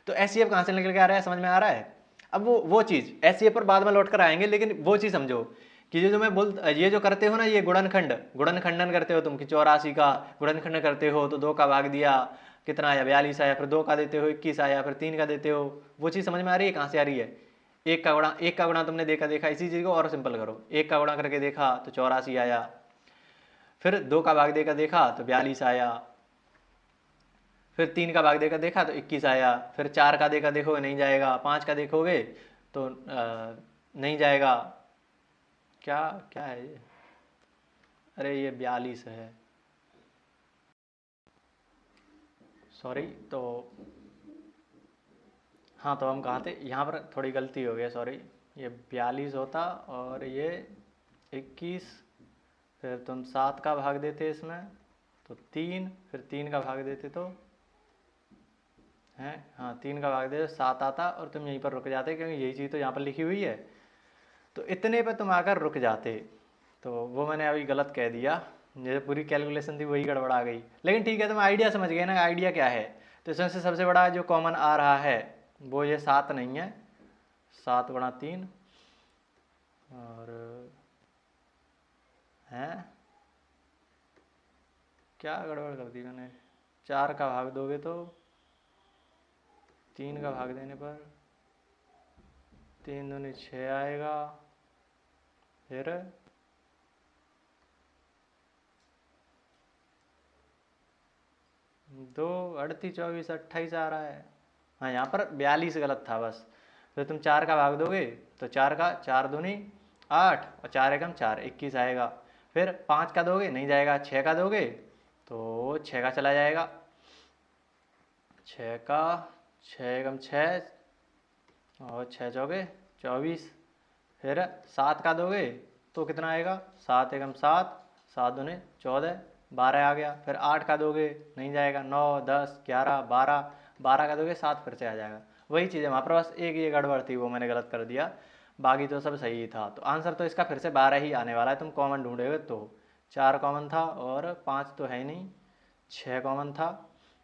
तो एचसीएफ कहाँ से निकल के आ रहा है, समझ में आ रहा है। अब वो चीज़ एचसीएफ पर बाद में लौट कर आएंगे, लेकिन वो चीज़ समझो कि जो मैं ये जो करते हो ना, ये गुणनखंडन करते हो तुम कि 84 का गुणनखंड करते हो तो 2 का भाग दिया कितना आया 42 आया, फिर 2 का देते हो 21 आया, फिर 3 का देते हो। वो चीज़ समझ में आ रही है कहाँ से आ रही है। एक का गुणा तुमने देखा इसी चीज़ को और सिंपल करो, 1 का गुणा करके देखा तो 84 आया, फिर 2 का भाग देकर देखा तो 42 आया, फिर 3 का भाग देकर देखा तो 21 आया, फिर 4 का देकर देखोगे नहीं जाएगा, 5 का देखोगे तो नहीं जाएगा। क्या क्या है ये, अरे ये 42 है, सॉरी। तो हाँ, तो हम कहाँ थे, यहाँ पर थोड़ी गलती हो गई, सॉरी। ये 42 होता और ये 21, फिर तुम 7 का भाग देते इसमें तो 3, फिर 3 का भाग देते तो हैं, हाँ 3 का भाग देते 7 आता और तुम यहीं पर रुक जाते, क्योंकि यही चीज़ तो यहाँ पर लिखी हुई है। तो इतने पे तुम आकर रुक जाते, तो वो मैंने अभी गलत कह दिया, जैसे पूरी कैलकुलेशन थी वही गड़बड़ा गई। लेकिन ठीक है, तुम आइडिया समझ गए ना, आइडिया क्या है। तो इसमें से सबसे बड़ा जो कॉमन आ रहा है वो ये 7 नहीं है, 7 गुणा 3 और हैं, क्या गड़बड़ कर दी मैंने। 4 का भाग दोगे तो 3 का भाग देने पर 3 दूनी 6 आएगा, फिर 2 38 24 28 आ रहा है। हाँ, यहाँ पर 42 गलत था बस। तो तुम 4 का भाग दोगे तो 4 का 4 दूनी 8 और 4 एकम 4 21 आएगा। फिर 5 का दोगे नहीं जाएगा, 6 का दोगे तो 6 का चला जाएगा, 6 का 6 एकम 6 और 6 चौके 24। फिर 7 का दोगे तो कितना आएगा, 7 एकम 7, 7 दूनी 14 12 आ गया। फिर 8 का दोगे नहीं जाएगा, 9 10 11 12, 12 का दोगे 7 फिर से आ जाएगा। वही चीज़ है वहाँ पर, बस एक ये गड़बड़ थी, वो मैंने गलत कर दिया, बाकी तो सब सही था। तो आंसर तो इसका फिर से 12 ही आने वाला है। तुम कॉमन ढूंढोगे तो 4 कॉमन था और 5 तो है ही नहीं, 6 कॉमन था,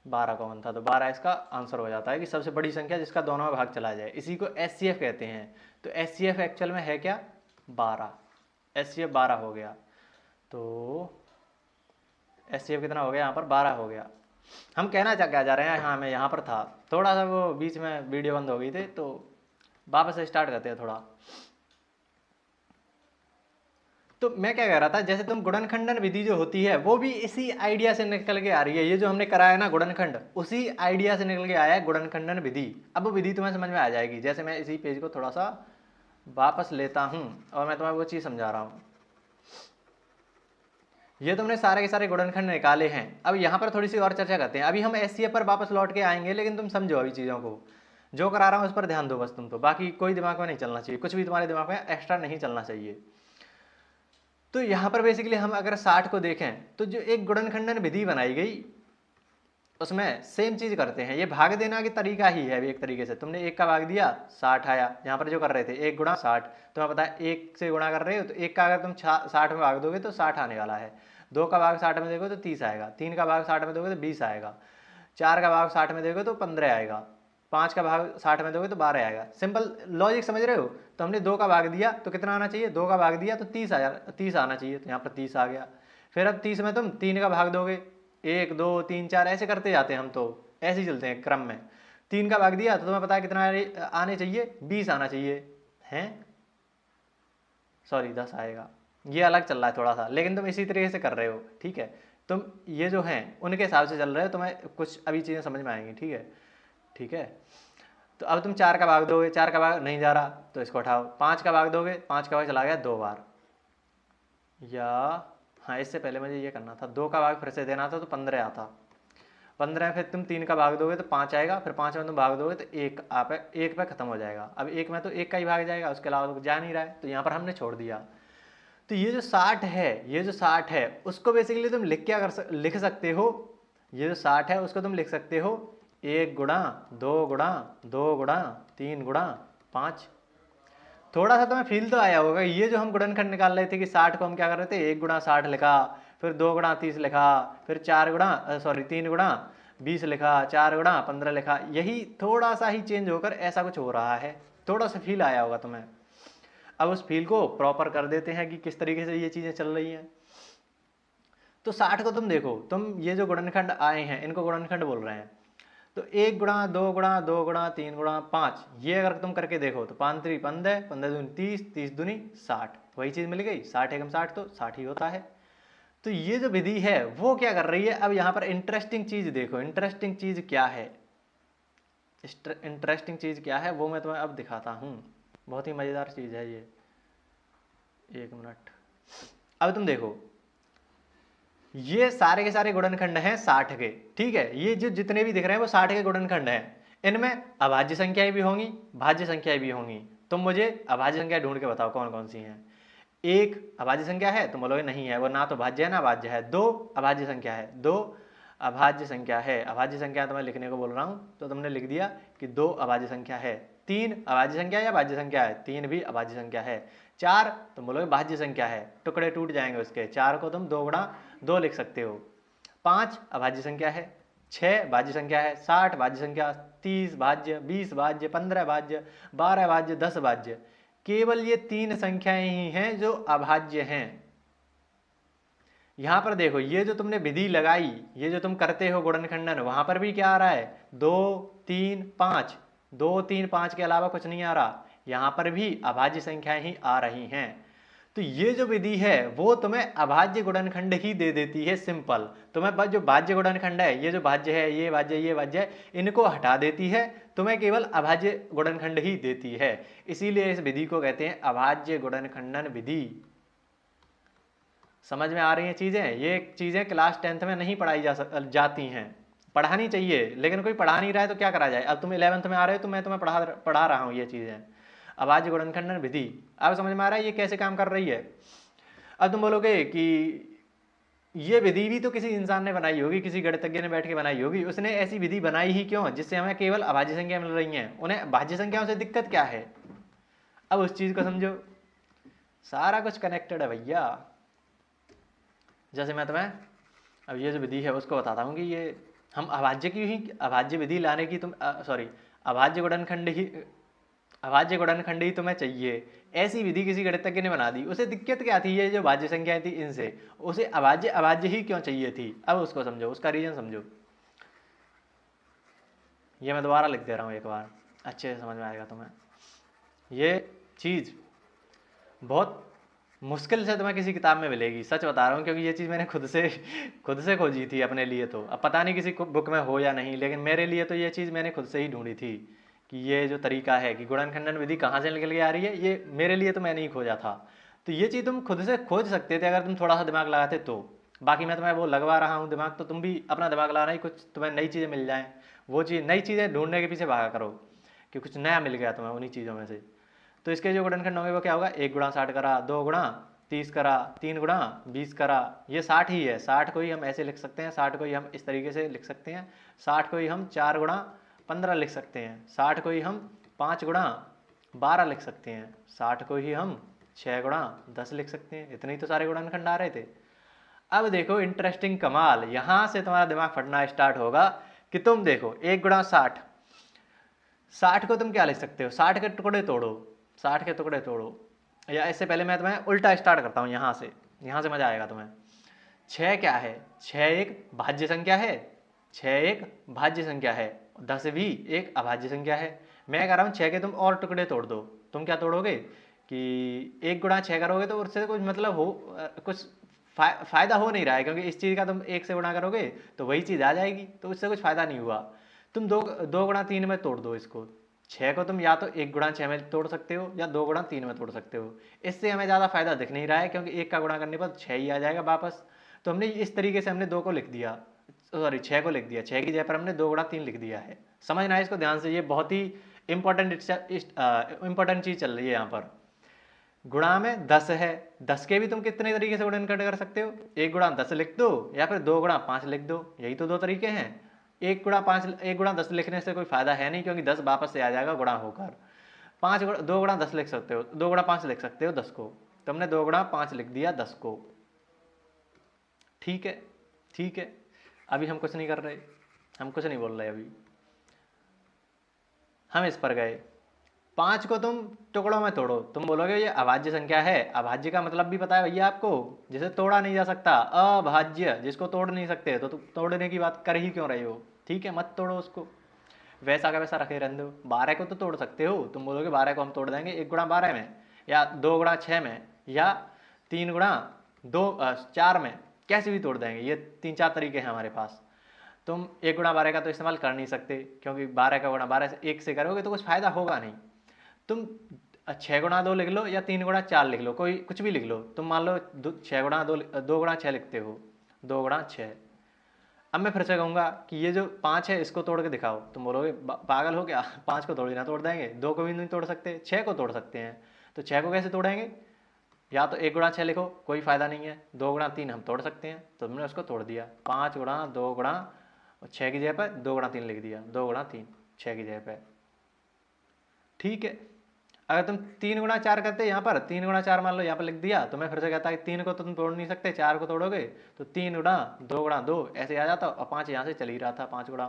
12 कॉमन था, तो 12 इसका आंसर हो जाता है कि सबसे बड़ी संख्या जिसका दोनों में भाग चला जाए। इसी को एचसीएफ कहते हैं। तो एचसीएफ एक्चुअल में है क्या, 12। एचसीएफ 12 हो गया। तो एचसीएफ कितना हो गया यहाँ पर, 12 हो गया। हम कहना क्या जा रहे हैं, हाँ मैं यहाँ पर था, थोड़ा सा वो बीच में वीडियो बंद हो गई थी, तो वापस से स्टार्ट करते हैं थोड़ा। तो मैं क्या कह रहा था, जैसे तुम गुणनखंडन विधि जो होती है वो भी इसी आइडिया से निकल के आ रही है। ये जो हमने कराया ना गुणनखंड, उसी आइडिया से निकल के आया है गुणनखंडन विधि। अब वो विधि तुम्हें समझ में आ जाएगी। जैसे मैं इसी पेज को थोड़ा सा वापस लेता हूँ और मैं तुम्हें वो चीज़ समझा रहा हूँ। ये तुमने सारे के सारे गुणनखंड निकाले हैं। अब यहाँ पर थोड़ी सी और चर्चा करते हैं। अभी हम एचसीएफ पर वापस लौट के आएंगे, लेकिन तुम समझो अभी चीज़ों को, जो करा रहा हूँ उस पर ध्यान दो बस तुम। तो बाकी कोई दिमाग में नहीं चलना चाहिए, कुछ भी तुम्हारे दिमाग में एक्स्ट्रा नहीं चलना चाहिए। तो यहाँ पर बेसिकली हम अगर 60 को देखें तो जो एक गुणनखंडन विधि बनाई गई उसमें सेम चीज़ करते हैं। ये भाग देना की तरीका ही है एक तरीके से। तुमने 1 का भाग दिया 60 आया। यहाँ पर जो कर रहे थे 1 गुणा 60, तुम्हें पता है 1 से गुणा कर रहे हो तो 1 का अगर तुम 60 में भाग दोगे तो 60 आने वाला है। 2 का भाग 60 में देखो तो 30 आएगा। 3 का भाग 60 में दोगे तो 20 आएगा। 4 का भाग 60 में देखो तो 15 आएगा। 5 का भाग 60 में दोगे तो 12 आएगा। सिंपल लॉजिक समझ रहे हो। तो हमने 2 का भाग दिया तो कितना आना चाहिए, 2 का भाग दिया तो 30 आना चाहिए, तो यहाँ पर 30 आ गया। फिर अब 30 में तुम 3 का भाग दोगे, 1 2 3 4 ऐसे करते जाते हैं हम, तो ऐसे ही चलते हैं क्रम में। 3 का भाग दिया तो तुम्हें पता है कितना आने चाहिए, 20 आना चाहिए हैं, सॉरी 10 आएगा। ये अलग चल रहा है थोड़ा सा, लेकिन तुम इसी तरीके से कर रहे हो, ठीक है। तुम ये जो हैं उनके हिसाब से चल रहे हो, तुम्हें कुछ अभी चीज़ें समझ में आएंगी, ठीक है ठीक है। तो अब तुम 4 का भाग दोगे, 4 का भाग नहीं जा रहा तो इसको उठाओ। 5 का भाग दोगे, 5 का भाग चला गया 2 बार, या हाँ इससे पहले मुझे ये करना था, 2 का भाग फिर से देना था तो 15 आता। 15 फिर तुम 3 का भाग दोगे तो 5 आएगा। फिर 5 में तुम भाग दोगे तो 1 आप 1 पे खत्म हो जाएगा। अब 1 में तो 1 का ही भाग जाएगा, उसके अलावा तो जा नहीं रहा है, तो यहाँ पर हमने छोड़ दिया। तो ये जो 60 है, ये जो 60 है उसको बेसिकली तुम लिख सकते हो। ये जो 60 है उसको तुम लिख सकते हो 1 गुणा 2 गुणा 2 गुणा 3 गुणा 5। थोड़ा सा तुम्हें फील तो आया होगा। ये जो हम गुणनखंड निकाल रहे थे कि 60 को हम क्या कर रहे थे, 1 गुणा 60 लिखा, फिर 2 गुणा 30 लिखा, फिर 3 गुणा 20 लिखा, 4 गुणा 15 लिखा, यही थोड़ा सा ही चेंज होकर ऐसा कुछ हो रहा है, थोड़ा सा फील आया होगा तुम्हें। अब उस फील को प्रॉपर कर देते हैं कि किस तरीके से ये चीज़ें चल रही हैं। तो 60 को तुम देखो, तुम ये जो गुणनखंड आए हैं इनको गुणनखंड बोल रहे हैं। तो 1 गुणा 2 गुणा 2 गुणा 3 गुणा 5, ये अगर तुम करके देखो तो 5 3 15, 15 दूनी 30, 30 दूनी 60, वही चीज़ मिल गई। 60 एकम 60 तो 60 ही होता है। तो ये जो विधि है वो क्या कर रही है, अब यहाँ पर इंटरेस्टिंग चीज़ देखो, इंटरेस्टिंग चीज़ क्या है, इंटरेस्टिंग चीज़ क्या है वो मैं तुम्हें अब दिखाता हूँ। बहुत ही मज़ेदार चीज़ है ये। 1 मिनट। अब तुम देखो, ये सारे के सारे गुणनखंड हैं 60 के, ठीक है। ये जो जितने भी दिख रहे हैं वो 60 के गुणनखंड हैं। इनमें अभाज्य संख्याएं भी होंगी, भाज्य संख्याएं भी होंगी। तुम मुझे अभाज्य संख्या ढूंढ के बताओ कौन कौन सी हैं। एक अभाज्य संख्या है, तुम बोलोगे नहीं है, वो ना तो भाज्य है ना भाज्य है। दो अभाज्य संख्या है, दो अभाज्य संख्या है। अभाज्य संख्या तो मैं लिखने को बोल रहा हूँ, तो तुमने लिख दिया कि दो अभाज्य संख्या है। तीन अभाज्य संख्या या भाज्य संख्या है, तीन भी अभाज्य संख्या है। चार तुम बोलोगे भाज्य संख्या है, टुकड़े टूट जाएंगे उसके, चार को तुम 2 गुणा 2 लिख सकते हो। 5 अभाज्य संख्या है, 6 भाज्य संख्या है, 60 भाज्य संख्या, 30 भाज्य, 20 भाज्य, 15 भाज्य, 12 भाज्य, 10 भाज्य। केवल ये 3 संख्याएं ही हैं जो अभाज्य हैं। यहां पर देखो, ये जो तुमने विधि लगाई, ये जो तुम करते हो गुणनखंडन, वहां पर भी क्या आ रहा है, 2 3 5, 2 3 5 के अलावा कुछ नहीं आ रहा। यहां पर भी अभाज्य संख्याएं ही आ रही हैं। तो ये जो विधि है वो तुम्हें अभाज्य गुणनखंड ही दे देती है, सिंपल। तुम्हें बस जो भाज्य गुणनखंड है, ये जो भाज्य है, ये भाज्य है, इनको हटा देती है, तुम्हें केवल अभाज्य गुणनखंड ही देती है। इसीलिए इस विधि को कहते हैं अभाज्य गुणनखंडन विधि। समझ में आ रही हैं चीजें? ये चीजें क्लास 10th में नहीं पढ़ाई जाती हैं, पढ़ानी चाहिए, लेकिन कोई पढ़ा नहीं रहा है तो क्या करा जाए। अब तुम 11th में आ रहे हो तो मैं तुम्हें पढ़ा रहा हूँ ये चीजें। अभाज्य गुणनखंडन विधि अब समझ में आ रहा है ये कैसे काम कर रही है। अब तुम बोलोगे कि ये विधि भी तो किसी इंसान ने बनाई होगी, किसी गणितज्ञ ने बैठ के बनाई होगी। उसने ऐसी विधि बनाई ही क्यों जिससे हमें केवल अभाज्य संख्या मिल रही हैं, उन्हें भाज्य संख्याओं से दिक्कत क्या है। अब उस चीज को समझो, सारा कुछ कनेक्टेड है भैया। जैसे मैं तुम्हें अब ये जो विधि है उसको बताता हूँ कि ये हम अभाज्य की ही अभाज्य विधि लाने की तुम सॉरी अभाज्य गुणनखंड ही तुम्हें चाहिए। ऐसी विधि किसी गणितज्ञ ने बना दी, उसे दिक्कत क्या थी, ये जो भाज्य संख्याएं थी इनसे, उसे अभाज्य अभाज्य ही क्यों चाहिए थी। अब उसको समझो, उसका रीजन समझो। ये मैं दोबारा लिख दे रहा हूँ एक बार, अच्छे से समझ में आएगा तुम्हें। ये चीज़ बहुत मुश्किल से तुम्हें किसी किताब में मिलेगी, सच बता रहा हूँ, क्योंकि ये चीज़ मैंने खुद से खोजी थी अपने लिए। तो अब पता नहीं किसी बुक में हो या नहीं, लेकिन मेरे लिए तो ये चीज़ मैंने खुद से ही ढूंढी थी कि ये जो तरीका है कि गुणनखंडन विधि कहाँ से निकल के आ रही है, ये मेरे लिए तो मैंने ही खोजा था। तो ये चीज़ तुम खुद से खोज सकते थे अगर तुम थोड़ा सा दिमाग लगाते तो। बाकी मैं तुम्हें वो लगवा रहा हूँ दिमाग, तो तुम भी अपना दिमाग लगाना ही, कुछ तुम्हें नई चीज़ें मिल जाएँ। वो चीज़ नई चीज़ें ढूंढने के पीछे भागा करो कि कुछ नया मिल गया तुम्हें उन्हीं चीज़ों में से। तो इसके जो गुणनखंड होंगे वो क्या होगा, 1 गुणा 60 करा, 2 गुणा 30 करा, 3 गुणा 20 करा, ये 60 ही है। 60 को ही हम ऐसे लिख सकते हैं, 60 को ही हम इस तरीके से लिख सकते हैं, 60 को ही हम 4 गुणा 15 लिख सकते हैं, 60 को ही हम 5 गुणा 12 लिख सकते हैं, 60 को ही हम 6 गुणा 10 लिख सकते हैं। इतने ही तो सारे गुणनखंड आ रहे थे। अब देखो इंटरेस्टिंग कमाल, यहां से तुम्हारा दिमाग फटना स्टार्ट होगा कि तुम देखो 1 गुणा 60, 60 को तुम क्या लिख सकते हो, 60 के टुकड़े तोड़ो, 60 के टुकड़े तोड़ो। या इससे पहले मैं तुम्हें उल्टा स्टार्ट करता हूँ, यहाँ से मजा आएगा तुम्हें। 6 क्या है, 6 एक भाज्य संख्या है, 6 एक भाज्य संख्या है, 10 भी एक अभाज्य संख्या है। मैं कह रहा हूँ 6 के तुम और टुकड़े तोड़ दो। तुम क्या तोड़ोगे कि 1 गुणा 6 करोगे तो उससे कुछ मतलब हो, कुछ फायदा हो नहीं रहा है, क्योंकि इस चीज़ का तुम 1 से गुणा करोगे तो वही चीज़ आ जाएगी, तो उससे कुछ फायदा नहीं हुआ। तुम 2 गुणा 3 में तोड़ दो इसको। 6 को तुम या तो 1 गुणा 6 में तोड़ सकते हो या 2 गुणा 3 में तोड़ सकते हो। इससे हमें ज़्यादा फायदा दिख नहीं रहा है, क्योंकि 1 का गुणा करने पर 6 ही आ जाएगा वापस। तो हमने इस तरीके से हमने 2 को लिख दिया, सॉरी 6 को लिख दिया, 6 की जगह पर हमने 2 गुणा 3 लिख दिया है। समझना है इसको ध्यान से, ये बहुत ही इंपॉर्टेंट चीज़ चल रही है यहाँ पर। गुणा में 10 है, 10 के भी तुम कितने तरीके से गुणनखंड कर सकते हो, 1 गुणा 10 लिख दो या फिर 2 गुणा 5 लिख दो, यही तो 2 तरीके हैं। 1 गुणा 10 लिखने से कोई फायदा है नहीं, क्योंकि 10 वापस से आ जाएगा गुणा होकर। 2 गुणा 10 लिख सकते हो, 2 गुणा 5 लिख सकते हो 10 को। तुमने 2 गुणा 5 लिख दिया 10 को, ठीक है। अभी हम कुछ नहीं कर रहे, हम कुछ नहीं बोल रहे अभी, हम इस पर गए। 5 को तुम टुकड़ों में तोड़ो, तुम बोलोगे ये अभाज्य संख्या है। अभाज्य का मतलब भी पता है भैया आपको, जिसे तोड़ा नहीं जा सकता, अभाज्य, जिसको तोड़ नहीं सकते, तो तुम तोड़ने की बात कर ही क्यों रहे हो? ठीक है, मत तोड़ो उसको, वैसा का वैसा रखे रहने दो। 12 को तो तोड़ सकते हो, तुम बोलोगे 12 को हम तोड़ देंगे 1 गुणा 12 में, या 2 गुणा 6 में, या 3 गुणा 4 में, कैसे भी तोड़ देंगे। ये 3-4 तरीके हैं हमारे पास। तुम 1 गुणा 12 का तो इस्तेमाल कर नहीं सकते, क्योंकि 12 का गुणा 12 से 1 से करोगे तो कुछ फायदा होगा नहीं। तुम 6 गुणा 2 लिख लो या 3 गुणा 4 लिख लो, कोई कुछ भी लिख लो। तुम मान लो 6 गुणा 2 गुणा 6 लिखते हो, 2 गुणा 6। अब मैं फिर से कहूँगा कि ये जो 5 है इसको तोड़ के दिखाओ, तुम बोलोगे पागल हो क्या, 5 को थोड़ी ना तोड़ देंगे, 2 को भी नहीं तोड़ सकते, 6 को तोड़ सकते हैं। तो 6 को कैसे तोड़ेंगे? या तो 1 गुणा 6 लिखो, कोई फायदा नहीं है। 2 गुणा 3 हम तोड़ सकते हैं, तो तुमने उसको तोड़ दिया। 5 गुणा 2 गुणा 6 की जगह पर 2 गुणा 3 लिख दिया, 2 गुणा 3 6 की जगह पर। ठीक है, अगर तुम 3 गुणा 4 करते यहाँ पर, 3 गुणा 4 मान लो यहाँ पर लिख दिया, तो मैं फिर से कहता कि 3 को तो तुम तोड़ नहीं सकते, 4 को तोड़ोगे तो 3 गुणा 2 गुणा 2 ऐसे आ जाता, और 5 यहाँ से चल ही रहा था 5 गुणा,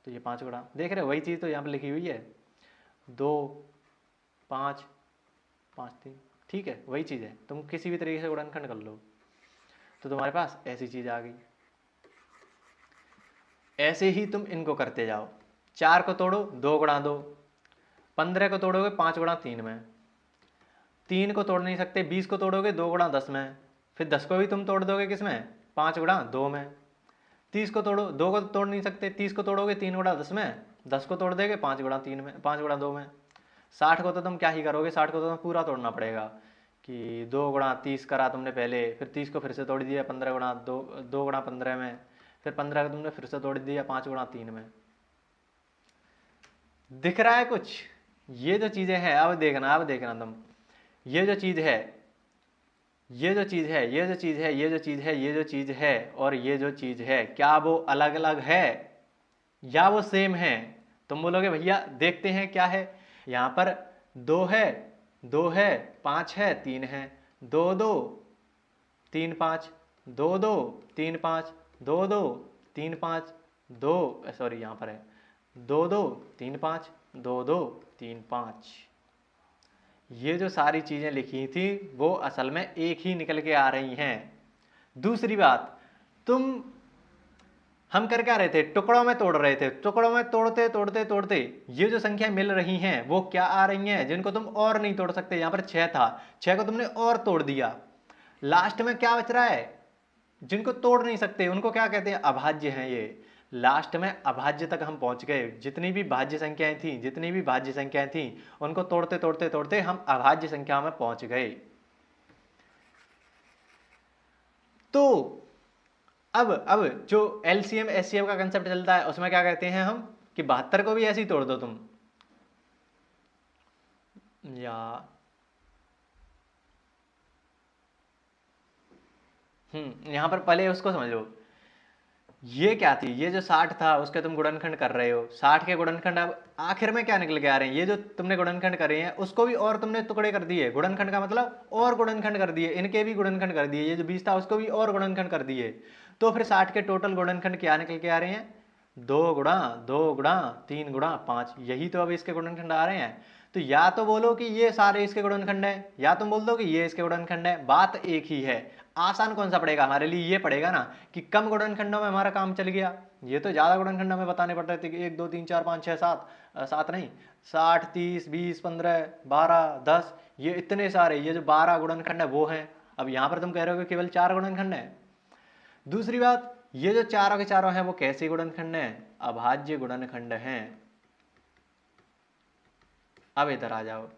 तो ये 5 गुणा, देख रहे हो वही चीज़ तो यहाँ पर लिखी हुई है, 2 5 5 3, ठीक है वही चीज़ है। तुम किसी भी तरीके से गुणनखंड कर लो तो तुम्हारे पास ऐसी चीज़ आ गई। ऐसे ही तुम इनको करते जाओ। 4 को तोड़ो 2 गुणा 2, 15 को तोड़ोगे 5 गुणा 3 में, 3 को तोड़ नहीं सकते, 20 को तोड़ोगे 2 गुणा 10 में, फिर 10 को भी तुम तोड़ दोगे किस में, 5 गुणा 2 में। 30 को तोड़ो, 2 को तोड़ नहीं सकते, 30 को तोड़ोगे 3 गुणा 10 में, 10 को तोड़ देगे 5 गुणा 3 में, 5 गुणा 2 में। 60 को तो तुम क्या ही करोगे, 60 को तो तुम पूरा तोड़ना पड़ेगा कि 2 गुणा 30 करा तुमने पहले, फिर 30 को फिर से तोड़ दिया 15 गुणा 2 गुणा 15 में, फिर 15 को तुमने फिर से तोड़ दिया 5 गुणा 3 में। दिख रहा है कुछ? ये जो चीज़ें हैं, अब देखना तुम, ये जो चीज़ है, ये जो चीज़ है, ये जो चीज़ है, ये जो चीज़ है, ये जो चीज़ है, और ये जो चीज़ है, क्या वो अलग अलग है या वो सेम है? तुम बोलोगे भैया देखते हैं क्या है। यहाँ पर 2 है, 2 है, 5 है, 3 है, 2 2 3 5, 2 2 3 5, 2 2 3 5, 2 सॉरी यहाँ पर है 2 2 3 5, 2 2 3 5। ये जो सारी चीज़ें लिखी थी वो असल में एक ही निकल के आ रही हैं। दूसरी बात, हम कर क्या रहे थे, टुकड़ों में तोड़ रहे थे। टुकड़ों में तोड़ते तोड़ते तोड़ते ये जो संख्या मिल रही हैं वो क्या आ रही हैं, जिनको तुम और नहीं तोड़ सकते। यहाँ पर 6 था, 6 को तुमने और तोड़ दिया, लास्ट में क्या बच रहा है, जिनको तोड़ नहीं सकते उनको क्या कहते हैं, अभाज्य हैं ये। लास्ट में अभाज्य तक हम पहुंच गए। जितनी भी भाज्य संख्याएं थी, जितनी भी भाज्य संख्याएं थी, उनको तोड़ते तोड़ते तोड़ते हम अभाज्य संख्या में पहुंच गए। तो अब जो एलसीएम एचसीएफ का कंसेप्ट चलता है उसमें क्या कहते हैं हम, कि 72 को भी ऐसे ही तोड़ दो तुम, या यहां पर पहले उसको समझ लो। ये क्या थी, ये जो 60 था उसके तुम गुणनखंड कर रहे हो, 60 के गुणनखंड अब आखिर में क्या निकल के आ रहे हैं, ये जो तुमने गुणनखंड करे हैं उसको भी और तुमने टुकड़े कर दिए। गुणनखंड का मतलब और गुणनखंड कर दिए, इनके भी गुणनखंड कर दिए, ये जो 20 था उसको भी और गुणनखंड कर दिए। तो फिर 60 के टोटल गुणनखंड क्या निकल के आ रहे हैं, 2 गुणा 2 गुणा 3 गुणा 5, यही तो अब इसके गुणनखंड आ रहे हैं। तो या तो बोलो कि ये सारे इसके गुणनखंड है, या तुम बोल दो कि ये इसके गुणनखंड है, बात एक ही है। आसान कौन सा पड़ेगा हमारे लिए, ये पड़ेगा ना कि कम गुणनखंडों में हमारा काम चल गया। ये तो ज़्यादा गुणनखंड हमें बताने पड़ रहे थे कि 1 2 3 4 5 6 7, 7 नहीं 60 30 20 15 12 10, ये इतने सारे, ये जो 12 गुणनखंड है वो हैं। अब यहाँ पर तुम कह रहे हो कि केवल 4 गुणनखंड है। दूसरी बात, ये जो चारों के चारों हैं वो कैसे गुणनखंड हैं, अभाज्य गुणनखंड हैं। अब इधर आ जाओ,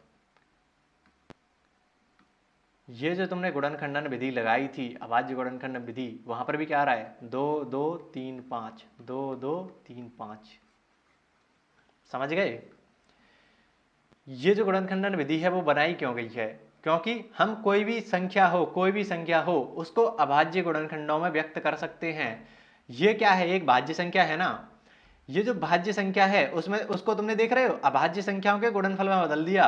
ये जो तुमने गुणनखंडन विधि लगाई थी, अभाज्य गुणनखंड विधि, वहां पर भी क्या आ रहा है, 2 2 3 5, 2 2 3 5, समझ गए। ये जो गुणनखंडन विधि है वो बनाई क्यों गई है, क्योंकि हम कोई भी संख्या हो उसको अभाज्य गुणनखंडों में व्यक्त कर सकते हैं। ये क्या है, एक भाज्य संख्या है ना, ये जो भाज्य संख्या है उसमें उसको तुमने देख रहे हो अभाज्य संख्याओं के गुणनफल में बदल दिया।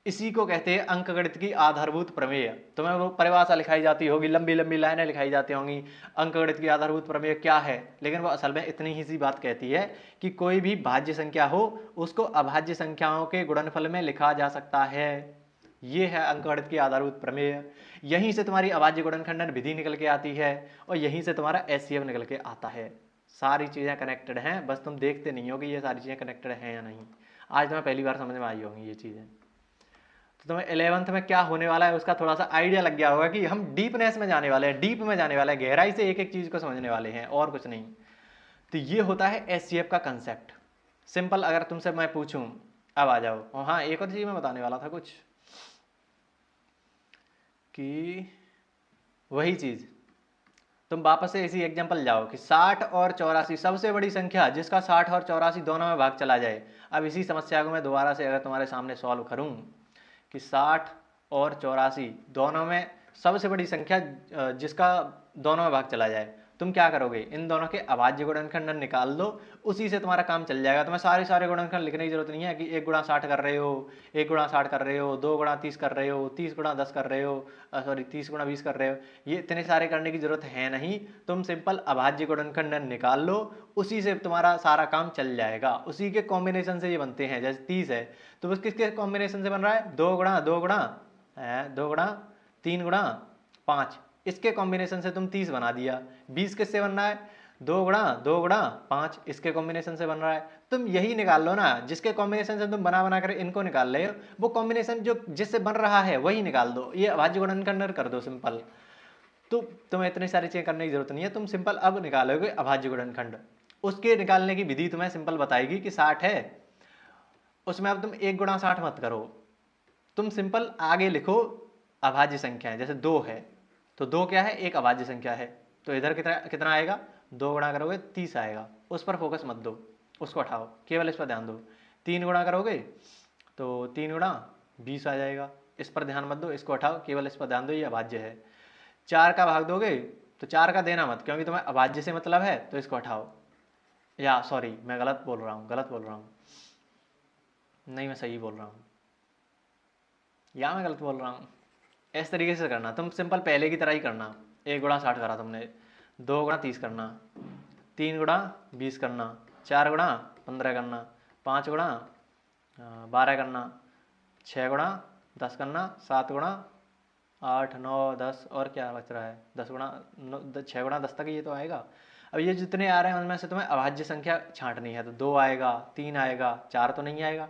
इसी को कहते हैं अंकगणित की आधारभूत प्रमेय। तुम्हें वो परिभाषा लिखाई जाती होगी, लंबी लंबी लाइनें लिखाई जाती होंगी, अंकगणित की आधारभूत प्रमेय क्या है, लेकिन वो असल में इतनी ही सी बात कहती है कि कोई भी भाज्य संख्या हो उसको अभाज्य संख्याओं के गुणनफल में लिखा जा सकता है। ये है अंकगणित की आधारभूत प्रमेय। यहीं से तुम्हारी अभाज्य गुणनखंडन विधि निकल के आती है और यहीं से तुम्हारा एचसीएफ निकल के आता है। सारी चीजें कनेक्टेड हैं, बस तुम देखते नहीं हो कि ये सारी चीजें कनेक्टेड हैं या नहीं। आज तुम्हें पहली बार समझ में आई होंगी ये चीजें। तो तुम्हें 11th में क्या होने वाला है उसका थोड़ा सा आइडिया लग गया होगा कि हम डीपनेस में जाने वाले हैं, डीप में जाने वाले हैं, गहराई से एक एक चीज को समझने वाले हैं और कुछ नहीं। तो ये होता है एचसीएफ का कंसेप्ट। सिंपल अगर तुमसे मैं पूछूं, अब आ जाओ। और हाँ, एक और चीज मैं बताने वाला था कुछ, कि वही चीज तुम वापस से इसी एग्जांपल जाओ कि 60 और 84 सबसे बड़ी संख्या जिसका 60 और 84 दोनों में भाग चला जाए। अब इसी समस्या को मैं दोबारा से अगर तुम्हारे सामने सॉल्व करूं कि 60 और 84 दोनों में सबसे बड़ी संख्या जिसका दोनों में भाग चला जाए, तुम क्या करोगे? इन दोनों के अभाज्य गुणनखंड निकाल दो, उसी से तुम्हारा काम चल जाएगा। तुम्हें सारे गुणनखंड लिखने की जरूरत नहीं है कि 1 गुणा 60 कर रहे हो, 1 गुणा 60 कर रहे हो, 2 गुणा 30 कर रहे हो, 30 गुणा 10 कर रहे हो, सॉरी 30 गुणा 20 कर रहे हो। ये इतने सारे करने की जरूरत है नहीं। तुम सिंपल अभाज्य गुणनखंड निकाल लो, उसी से तुम्हारा सारा काम चल जाएगा। उसी के कॉम्बिनेशन से ये बनते हैं। जैसे 30 है तो बस किसके कॉम्बिनेशन से बन रहा है? 2 गुणा 2 गुणा 2 गुणा 3 गुणा 5, इसके कॉम्बिनेशन से तुम 30 बना दिया। 20 किससे बन रहा है? 2 गुणा 2 गुणा 5, इसके कॉम्बिनेशन से बन रहा है। तुम यही निकाल लो ना, जिसके कॉम्बिनेशन से तुम बना कर इनको निकाल रहे हो, वो कॉम्बिनेशन जो जिससे बन रहा है वही निकाल दो। ये अभाज्य गुणनखंड कर दो सिंपल। तो तुम्हें इतनी सारी चीजें करने की जरूरत नहीं है। तुम सिंपल अब निकालोगे अभाज्य गुणनखंड। उसके निकालने की विधि तुम्हें सिंपल बताएगी कि 60 है, उसमें अब तुम 1 गुणा 60 मत करो, तुम सिंपल आगे लिखो अभाज्य संख्या है। जैसे 2 है तो 2 क्या है? एक अभाज्य संख्या है, तो इधर कितना कितना आएगा? 2 गुणा करोगे 30 आएगा। उस पर फोकस मत दो, उसको हटाओ, केवल इस पर ध्यान दो। 3 गुणा करोगे तो 3 गुणा 20 आ जाएगा, इस पर ध्यान मत दो, इसको हटाओ, केवल इस पर ध्यान दो, ये अभाज्य है। 4 का भाग दोगे तो 4 का देना मत, क्योंकि तुम्हें अभाज्य से मतलब है, तो इसको हटाओ। या सॉरी, मैं गलत बोल रहा हूँ, नहीं मैं सही बोल रहा हूँ, या मैं गलत बोल रहा हूँ। इस तरीके से करना, तुम सिंपल पहले की तरह ही करना। 1 गुणा 60 करा तुमने, 2 गुणा 30 करना, 3 गुणा 20 करना, 4 गुणा 15 करना, 5 गुणा 12 करना, 6 गुणा 10 करना, 7 गुणा 8 9 10 और क्या बच रहा है? 10 गुणा 6 गुणा 10 तक ये तो आएगा। अब ये जितने आ रहे हैं उनमें से तुम्हें अभाज्य संख्या छांटनी है। तो 2 आएगा, 3 आएगा, 4 तो नहीं आएगा,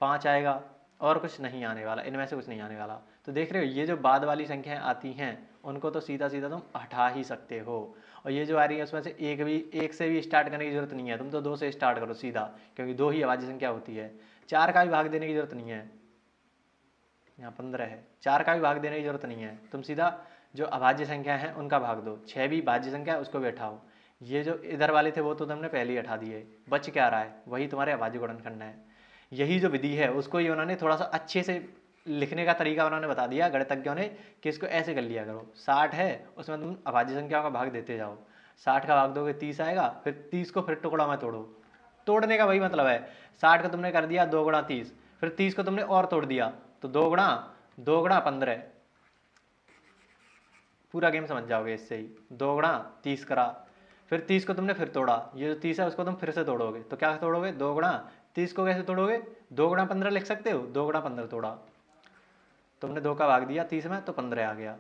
5 आएगा और कुछ नहीं आने वाला, इनमें से कुछ नहीं आने वाला। तो देख रहे हो, ये जो बाद वाली संख्याएं आती हैं उनको तो सीधा सीधा तुम हटा ही सकते हो। और ये जो आ रही है उसमें से एक से भी स्टार्ट करने की जरूरत नहीं है, तुम तो 2 से स्टार्ट करो सीधा, क्योंकि 2 ही अभाज्य संख्या होती है। 4 का भी भाग देने की जरूरत नहीं है, यहाँ 15 है, 4 का भी भाग देने की जरूरत नहीं है, तुम सीधा जो अभाज्य संख्या है उनका भाग दो। 6 भी भाज्य संख्या है, उसको भी हटाओ। ये जो इधर वाले थे वो तो तुमने पहले ही हटा दिए, बच क्या रहा है? वही तुम्हारे अभाज्य गुणनखंड है। यही जो विधि है उसको ही उन्होंने थोड़ा सा अच्छे से लिखने का तरीका उन्होंने बता दिया गणितज्ञों ने, कि इसको ऐसे कर लिया करो। 60 है उसमें तुम अभाज्य संख्याओं का भाग देते जाओ, 60 का भाग दोगे 30 आएगा, फिर 30 को फिर टुकड़ा में तोड़ो। तोड़ने का वही मतलब है, 60 को तुमने कर दिया 2 गुणा 30, फिर 30 को तुमने और तोड़ दिया, तो 2 गुणा 15, पूरा गेम समझ जाओगे इससे ही। 2 गुणा 30 करा, फिर 30 को तुमने फिर तोड़ा, ये जो 30 है उसको तुम फिर से तोड़ोगे, तो क्या तोड़ोगे? 2 गुणा 30 को कैसे तोड़ोगे? 2 गुणा 15 लिख सकते हो, 2 गुणा 15 तोड़ा, तुमने 2 का भाग दिया 30 में तो 15 आ गया।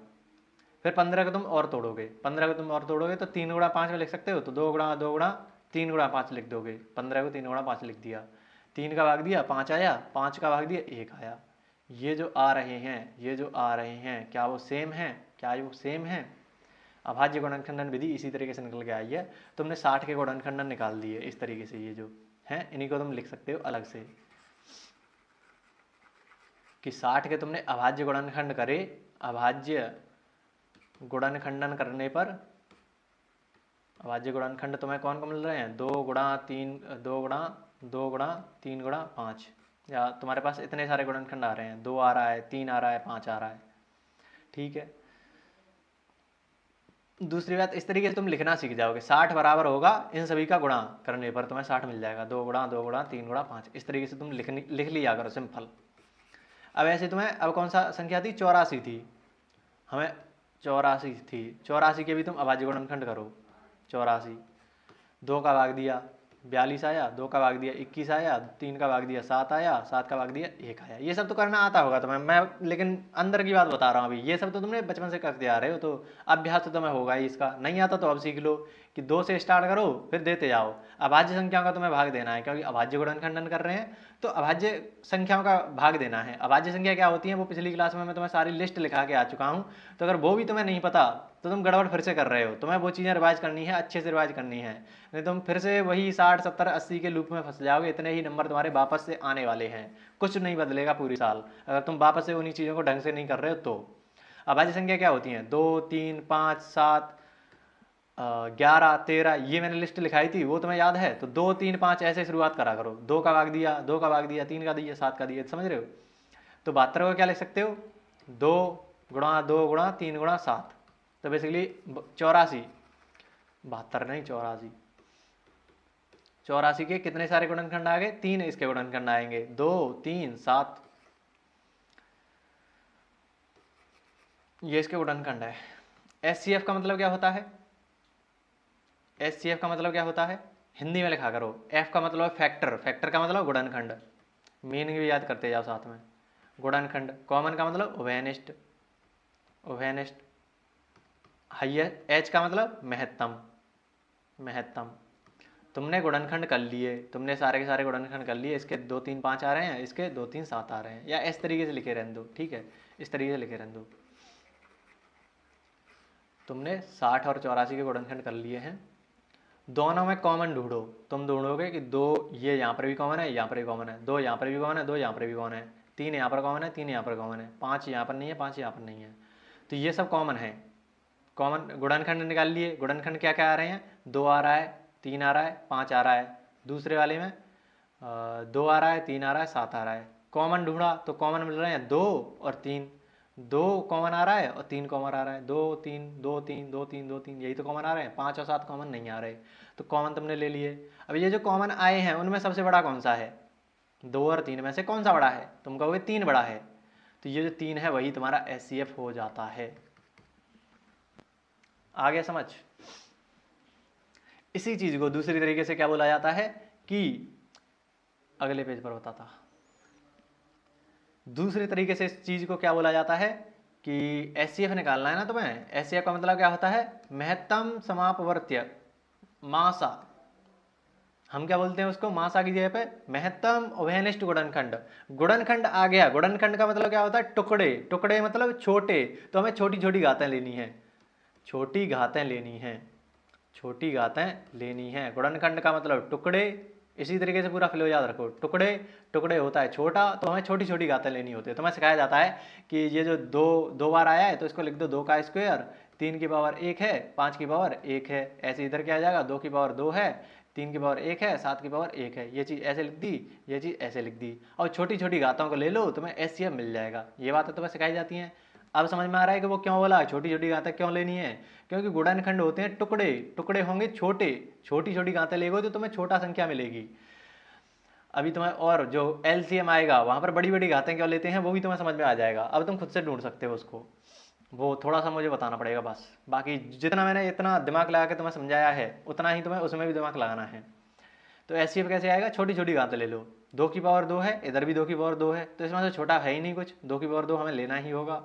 फिर 15 को तुम और तोड़ोगे, 15 को तुम और तोड़ोगे तो 3 गुणा 5 में लिख सकते हो, तो 2 गुणा 3 गुणा 5 लिख दोगे। 15 को 3 गुणा 5 लिख दिया, 3 का भाग दिया 5 आया, 5 का भाग दिया 1 आया। ये जो आ रहे हैं क्या वो सेम है? क्या वो सेम है? अभाज्य गुणनखंडन विधि इसी तरीके से निकल के आई है। तुमने 60 के गुणनखंडन निकाल दिए इस तरीके से, ये जो है इन्हीं को तुम लिख सकते हो अलग से, कि 60 के तुमने अभाज्य गुणनखंड करे। अभाज्य गुणनखंडन करने पर अभाज्य गुणनखंड तुम्हें कौन कौन मिल रहे हैं? 2 गुणा 3 2 गुणा 2 गुणा 3 गुणा 5, या तुम्हारे पास इतने सारे गुणनखंड आ रहे हैं, 2 आ रहा है, 3 आ रहा है, 5 आ रहा है। ठीक है, दूसरी बात, इस तरीके से तुम लिखना सीख जाओगे। 60 बराबर होगा इन सभी का गुणा करने पर तुम्हें 60 मिल जाएगा, 2 गुणा 2 गुणा 3 गुणा 5, इस तरीके से तुम लिख लिया करो सिंपल। अब ऐसे तुम्हें अब कौन सा संख्या थी, 84 थी, हमें 84 थी, 84 के भी तुम अभाज्य गुणनखंड करो। 84 2 का भाग दिया 42 आया, 2 का भाग दिया 21 आया, 3 का भाग दिया 7 आया, 7 का भाग दिया 1 आया। ये सब तो करना आता होगा तुम्हें, मैं लेकिन अंदर की बात बता रहा हूँ अभी। ये सब तो तुमने बचपन से करते आ रहे हो, तो अभ्यास तो तुम्हें होगा ही इसका। नहीं आता तो अब सीख लो कि 2 से स्टार्ट करो फिर देते जाओ। अभाज्य संख्याओं का तुम्हें भाग देना है, क्योंकि अभाज्य गुणनखंडन कर रहे हैं तो अभाज्य संख्याओं का भाग देना है। अभाज्य संख्या क्या होती है वो पिछली क्लास में मैं तुम्हें सारी लिस्ट लिखा के आ चुका हूँ, तो अगर वो भी तुम्हें नहीं पता तो तुम गड़बड़ फिर से कर रहे हो। तुम्हें वो चीज़ें रिवाइज करनी है, अच्छे से रिवाइज करनी है, नहीं तुम फिर से वही 60 70 80 के लूप में फंस जाओगे। इतने ही नंबर तुम्हारे वापस से आने वाले हैं, कुछ नहीं बदलेगा पूरी साल अगर तुम वापस से उन्हीं चीज़ों को ढंग से नहीं कर रहे हो तो। अभाज्य संख्या क्या होती है, 2 3 5 7 11 13, ये मैंने लिस्ट लिखाई थी वो तुम्हें याद है। तो 2 3 5 ऐसे शुरुआत करा करो। 2 का भाग दिया, 2 का भाग दिया, 3 का दिया, 7 का दिया, समझ रहे हो। तो 72 को क्या लिख सकते हो, 2 गुणा 2 गुणा 3 गुणा 7, तो बेसिकली 84, 72 नहीं 84। 84 के कितने सारे गुणनखंड आ गए, 3 इसके गुणनखंड आएंगे, 2 3 7, ये इसके गुणनखंड है। एचसीएफ का मतलब क्या होता है, एचसीएफ का मतलब क्या होता है, हिंदी में लिखा करो। एफ का मतलब फैक्टर, फैक्टर का मतलब गुणनखंड, मीनिंग भी याद करते जाओ साथ में। गुणनखंड, कॉमन का मतलब उभयनिष्ठ, उभयनिष्ठ। हाईएस्ट, एच का मतलब महत्तम, महत्तम। तुमने गुणनखंड कर लिए, तुमने सारे के सारे गुणनखंड कर लिए। इसके 2 3 5 आ रहे हैं, इसके 2 3 7 आ रहे हैं, या इस तरीके से लिखे रहने दो, ठीक है, इस तरीके से लिखे रहने दो। तुमने 60 और 84 के गुणनखंड कर लिए हैं। दोनों में कॉमन ढूंढो। तुम ढूंढोगे कि 2 ये यहाँ पर भी कॉमन है, यहाँ पर भी कॉमन है, 2 यहाँ पर भी कॉमन है, 2 यहाँ पर भी कॉमन है, 3 यहाँ पर कॉमन है, 3 यहाँ पर कॉमन है, 5 यहाँ पर नहीं है, 5 यहाँ पर नहीं है, तो ये सब कॉमन है। कॉमन गुणनखंड निकाल लिए। गुणनखंड क्या क्या आ रहे हैं, 2 आ रहा है, 3 आ रहा है, 5 आ रहा है। दूसरे वाले में 2 आ रहा है, 3 आ रहा है, 7 आ रहा है। कॉमन ढूंढा तो कॉमन मिल रहे हैं 2 और 3। 2 कॉमन आ रहा है और 3 कॉमन आ रहा है, 2 3 2 3 2 3 2 3, यही तो कॉमन आ रहे हैं। 5 और 7 कॉमन नहीं आ रहे, तो कॉमन तुमने ले लिए। अब ये जो कॉमन आए हैं उनमें सबसे बड़ा कौन सा है, 2 और 3 में से कौन सा बड़ा है, तुम कहोगे 3 बड़ा है, तो ये जो 3 है वही तुम्हारा एचसीएफ हो जाता है। आ गया समझ। इसी चीज को दूसरी तरीके से क्या बोला जाता है कि, अगले पेज पर बताता, दूसरे तरीके से इस चीज को क्या बोला जाता है कि एचसीएफ निकालना है ना तुम्हें। एचसीएफ का मतलब क्या होता है, महत्तम समापवर्त्य मासा। हम क्या बोलते हैं उसको, मासा की जगह पे महत्तम उभयनिष्ठ गुणनखंड। गुणनखंड आ गया, गुणनखंड का मतलब क्या होता है, टुकड़े, टुकड़े मतलब छोटे, तो हमें छोटी छोटी घातें लेनी है, छोटी घातें लेनी है, छोटी घातें लेनी है। गुणनखंड का मतलब टुकड़े। इसी तरीके से पूरा फ्लो याद रखो, टुकड़े, टुकड़े होता है छोटा, तो हमें छोटी छोटी घातें लेनी होती है। तो हमें सिखाया जाता है कि ये जो दो बार आया है तो इसको लिख दो 2 का स्क्वायर, 3 की पावर 1 है, 5 की पावर 1 है। ऐसे इधर क्या आ जाएगा, 2 की पावर 2 है, 3 की पावर 1 है, 7 की पावर 1 है। ये चीज़ ऐसे लिख दी, ये चीज़ ऐसे लिख दी, और छोटी छोटी घातों को ले लो, तुम्हें एचसीएफ मिल जाएगा। ये बातें तुम्हें सिखाई जाती हैं। अब समझ में आ रहा है कि वो क्यों बोला छोटी छोटी घातें क्यों लेनी है, क्योंकि गुणनखंड होते हैं टुकड़े, टुकड़े होंगे छोटे, छोटी छोटी घातें लेगो तो तुम्हें छोटा संख्या मिलेगी। अभी तुम्हें और जो एलसीएम आएगा वहां पर बड़ी बड़ी घातें क्यों लेते हैं वो भी तुम्हें समझ में आ जाएगा। अब तुम खुद से ढूंढ सकते हो उसको, वो थोड़ा सा मुझे बताना पड़ेगा बस। बाकी जितना मैंने इतना दिमाग लगा के तुम्हें समझाया है उतना ही तुम्हें उसमें भी दिमाग लगाना है। तो एचसीएफ कैसे आएगा, छोटी छोटी घातें ले लो। 2 की पावर 2 है, इधर भी 2 की पावर 2 है, तो इसमें से छोटा है ही नहीं कुछ, 2 की पावर 2 हमें लेना ही होगा।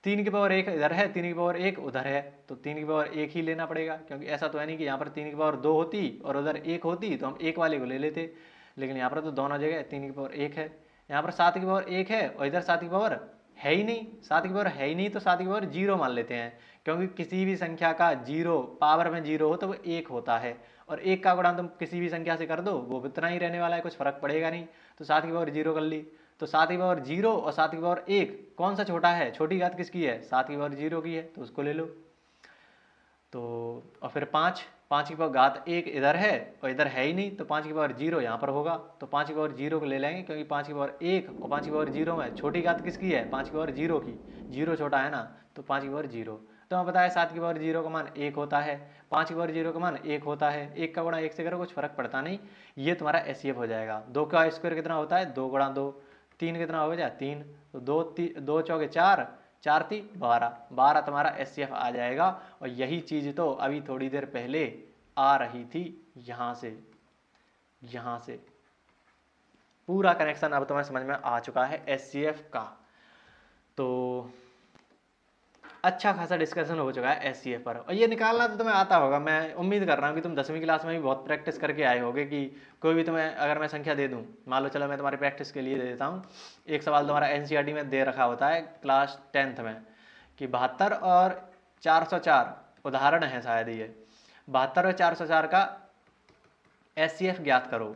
3 की पावर 1 इधर है, 3 की पावर 1 उधर है, तो 3 की पावर 1 ही लेना पड़ेगा, क्योंकि ऐसा तो है नहीं कि यहाँ पर 3 की पावर 2 होती और उधर 1 होती तो हम 1 वाले को ले लेते। लेकिन यहाँ पर तो दोनों जगह 3 की पावर 1 है, यहाँ पर 7 की पावर 1 है और इधर 7 की पावर है ही नहीं। 7 की पावर है ही नहीं तो 7 की पावर 0 मान लेते हैं, क्योंकि किसी भी संख्या का 0 पावर में 0 हो तो वो 1 होता है, और 1 का गुणा तुम किसी भी संख्या से कर दो वो उतना ही रहने वाला है, कुछ फर्क पड़ेगा नहीं। तो 7 की पावर 0 कर ली, तो 7 की पावर 0 और 7 की पावर 1 कौन सा छोटा है, छोटी घात किसकी है, 7 की पावर 0 की है, तो उसको ले लो। तो और फिर 5, 5 की पावर घात 1 इधर है और इधर है ही नहीं, तो 5 की पावर 0 यहाँ पर होगा, तो 5 की पावर 0 को ले लेंगे, क्योंकि 5 की पावर 1 और 5 की पावर 0 में छोटी घात किसकी है, 5 की पावर 0 की, 0 छोटा है ना, तो 5 की पावर 0। तो हमें पता है 7 की पावर 0 का मान 1 होता है, 5 की पावर 0 का मान 1 होता है, 1 का गुणा 1 से करो कुछ फर्क पड़ता नहीं, ये तुम्हारा एचसीएफ हो जाएगा। 2 का स्क्वायर कितना होता है, 2 गुणा 2, 3 कितना हो गया 3, तो 2 चौके 4, 4 3 12, 12 तुम्हारा HCF आ जाएगा। और यही चीज़ तो अभी थोड़ी देर पहले आ रही थी यहाँ से, यहाँ से पूरा कनेक्शन अब तुम्हें समझ में आ चुका है HCF का। तो अच्छा खासा डिस्कशन हो चुका है HCF पर, और ये निकालना तो तुम्हें आता होगा। मैं उम्मीद कर रहा हूँ कि तुम 10वीं क्लास में भी बहुत प्रैक्टिस करके आए होगे कि कोई भी तुम्हें अगर मैं संख्या दे दूँ, मान लो चलो मैं तुम्हारी प्रैक्टिस के लिए दे देता हूँ, एक सवाल तुम्हारा NCERT में दे रखा होता है क्लास 10th में कि 72 और 404 उदाहरण है शायद ये, 72 और 404 का HCF ज्ञात करो।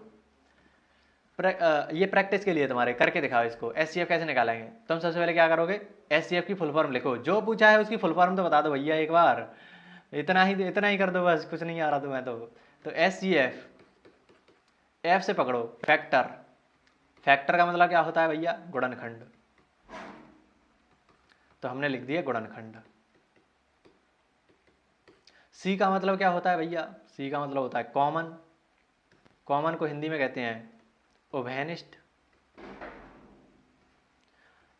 ये प्रैक्टिस के लिए तुम्हारे, करके दिखाओ इसको। HCF कैसे निकालेंगे, तुम सबसे पहले क्या करोगे, HCF की फुल फॉर्म लिखो, जो पूछा है उसकी फुल फॉर्म तो बता दो भैया एक बार, इतना ही कर दो बस, कुछ नहीं आ रहा तुम्हें तो HCF, F से पकड़ो फैक्टर, फैक्टर का मतलब क्या होता है भैया, गुणनखंड, तो हमने लिख दिया गुणनखंड। C का मतलब क्या होता है भैया, C का मतलब होता है कॉमन, कॉमन को हिंदी में कहते हैं उभयनिष्ठ।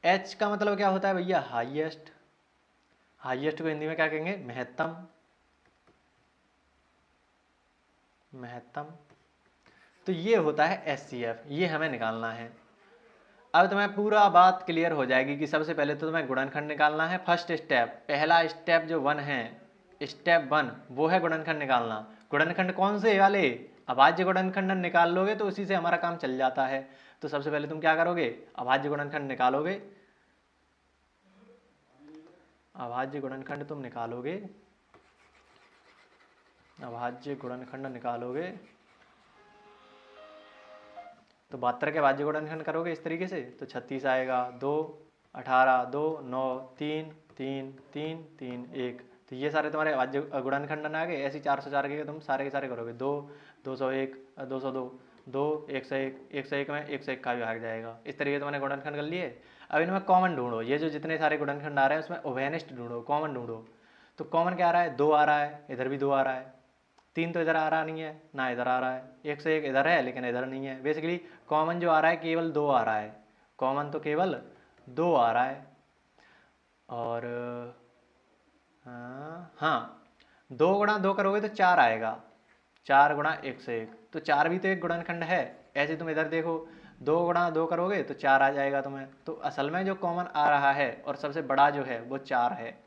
H का मतलब क्या होता है भैया, हाईएस्ट, हाईएस्ट को हिंदी में क्या कहेंगे, महत्तम, महत्तम। तो ये होता है HCF, ये हमें निकालना है। अब तुम्हें पूरा बात क्लियर हो जाएगी कि सबसे पहले तो तुम्हें गुणनखंड निकालना है। फर्स्ट स्टेप, पहला स्टेप जो 1 है, स्टेप 1 वो है गुणनखंड निकालना। गुणनखंड कौन से वाले, अभाज्य गुणनखंड निकाल लोगे तो उसी से हमारा काम चल जाता है। तो सबसे पहले तुम क्या करोगे, अभाज्य गुणनखंड निकालोगे, अभाज्य गुणनखंड तुम निकालोगे, अभाज्य गुणनखंड निकालोगे तो 72 के अभाज्य गुणनखंड करोगे इस तरीके से तो 36 आएगा, 2 18 2 9 3 3 3 3 1, तो ये सारे तुम्हारे अभाज्य गुणनखंड आ गए। ऐसे 404 के तुम सारे के सारे करोगे, 2 201 202 2 101 101 में 101 का भी भाग जाएगा। इस तरीके से तुमने गुणनखंड कर लिए। अब इनमें कॉमन ढूंढो, ये जो जितने सारे गुणनखंड आ रहे हैं उसमें उभयनिष्ठ ढूंढो, कॉमन ढूंढो। तो कॉमन क्या आ रहा है, 2 आ रहा है, इधर भी 2 आ रहा है, 3 तो इधर आ रहा नहीं है ना, इधर आ रहा है, 101 इधर है लेकिन इधर नहीं है। बेसिकली कॉमन जो आ रहा है केवल 2 आ रहा है, कॉमन तो केवल 2 आ रहा है। और हाँ 2 गुणा 2 करोगे तो 4 आएगा, 4 गुणा 101, तो 4 भी तो एक गुणनखंड है। ऐसे तुम इधर देखो, 2 गुणा 2 करोगे तो 4 आ जाएगा तुम्हें। तो असल में जो कॉमन आ रहा है और सबसे बड़ा जो है वो 4 है,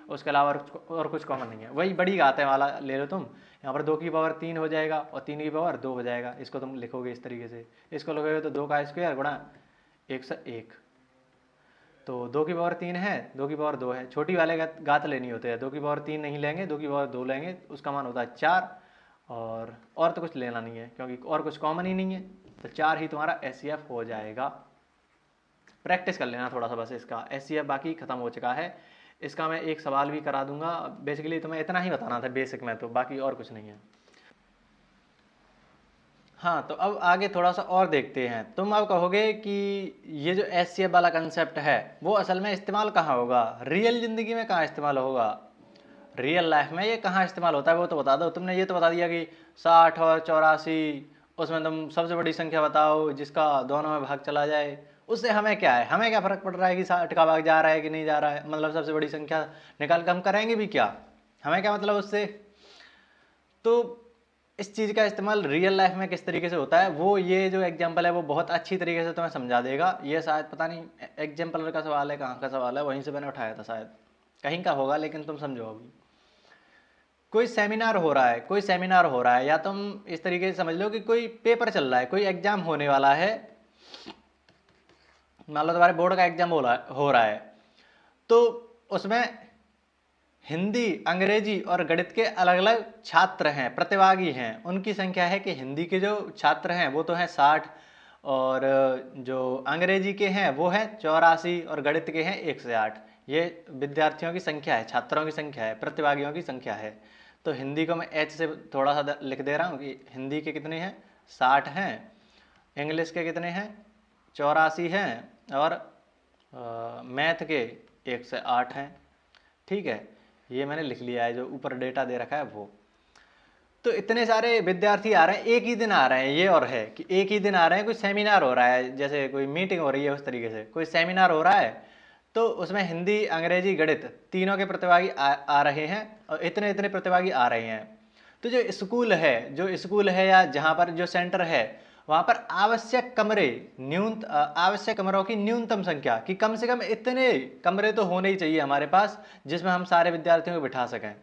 उसके अलावा और कुछ कॉमन नहीं है। वही बड़ी घात है वाला ले लो तुम, यहाँ पर 2 की पावर 3 हो जाएगा और 3 की पावर 2 हो जाएगा। इसको तुम लिखोगे इस तरीके से, इसको लिखोगे तो 2 का स्क्वायर गुणा 101, तो 2 की पावर 3 है, 2 की पावर 2 है, छोटी वाले घात लेनी होते हैं, 2 की पावर 3 नहीं लेंगे, 2 की पावर 2 लेंगे, उसका मान होता है 4। और तो कुछ लेना नहीं है क्योंकि और कुछ कॉमन ही नहीं है, तो 4 ही तुम्हारा HCF हो जाएगा। प्रैक्टिस कर लेना थोड़ा सा बस इसका, HCF बाकी खत्म हो चुका है। इसका मैं एक सवाल भी करा दूंगा। बेसिकली तुम्हें इतना ही बताना था बेसिक में, तो बाकी और कुछ नहीं है। हाँ तो अब आगे थोड़ा सा और देखते हैं। तुम अब कहोगे कि ये जो HCF वाला कंसेप्ट है वो असल में इस्तेमाल कहाँ होगा, रियल जिंदगी में कहाँ इस्तेमाल होगा, रियल लाइफ में ये कहाँ इस्तेमाल होता है वो तो बता दो। तुमने ये तो बता दिया कि 60 और 84, उसमें तुम सबसे बड़ी संख्या बताओ जिसका दोनों में भाग चला जाए। उससे हमें क्या है, हमें क्या फर्क पड़ रहा है कि 60 का भाग जा रहा है कि नहीं जा रहा है, मतलब सबसे बड़ी संख्या निकाल के हम करेंगे भी क्या, हमें क्या मतलब उससे। तो इस चीज़ का इस्तेमाल रियल लाइफ में किस तरीके से होता है, वो ये जो एग्जाम्पल है वो बहुत अच्छी तरीके से तुम्हें समझा देगा। ये शायद पता नहीं एग्जाम्पल का सवाल है, कहाँ का सवाल है, वहीं से मैंने उठाया था, शायद कहीं का होगा, लेकिन तुम समझो। अभी कोई सेमिनार हो रहा है, कोई सेमिनार हो रहा है, या तुम इस तरीके से समझ लो कि कोई पेपर चल रहा है, कोई एग्जाम होने वाला है, मान लो तुम्हारे बोर्ड का एग्जाम हो रहा है, तो उसमें हिंदी, अंग्रेजी और गणित के अलग अलग छात्र हैं, प्रतिभागी हैं। उनकी संख्या है कि हिंदी के जो छात्र हैं वो तो हैं 60, और जो अंग्रेजी के हैं वो हैं 84, और गणित के हैं 108। ये विद्यार्थियों की संख्या है, छात्रों की संख्या है, प्रतिभागियों की संख्या है। तो हिंदी को मैं H से थोड़ा सा लिख दे रहा हूँ कि हिंदी के कितने हैं, 60 हैं, इंग्लिश के कितने हैं, 84 हैं, और मैथ के 108 हैं। ठीक है, ये मैंने लिख लिया है, जो ऊपर डेटा दे रखा है वो। तो इतने सारे विद्यार्थी आ रहे हैं, एक ही दिन आ रहे हैं, ये और है कि एक ही दिन आ रहे हैं, कोई सेमिनार हो रहा है, जैसे कोई मीटिंग हो रही है, उस तरीके से कोई सेमिनार हो रहा है, तो उसमें हिंदी, अंग्रेजी, गणित तीनों के प्रतिभागी आ रहे हैं और इतने इतने प्रतिभागी आ रहे हैं। तो जो स्कूल है या जहाँ पर जो सेंटर है, वहाँ पर आवश्यक कमरों की न्यूनतम संख्या कि कम से कम इतने कमरे तो होने ही चाहिए हमारे पास जिसमें हम सारे विद्यार्थियों को बिठा सकें।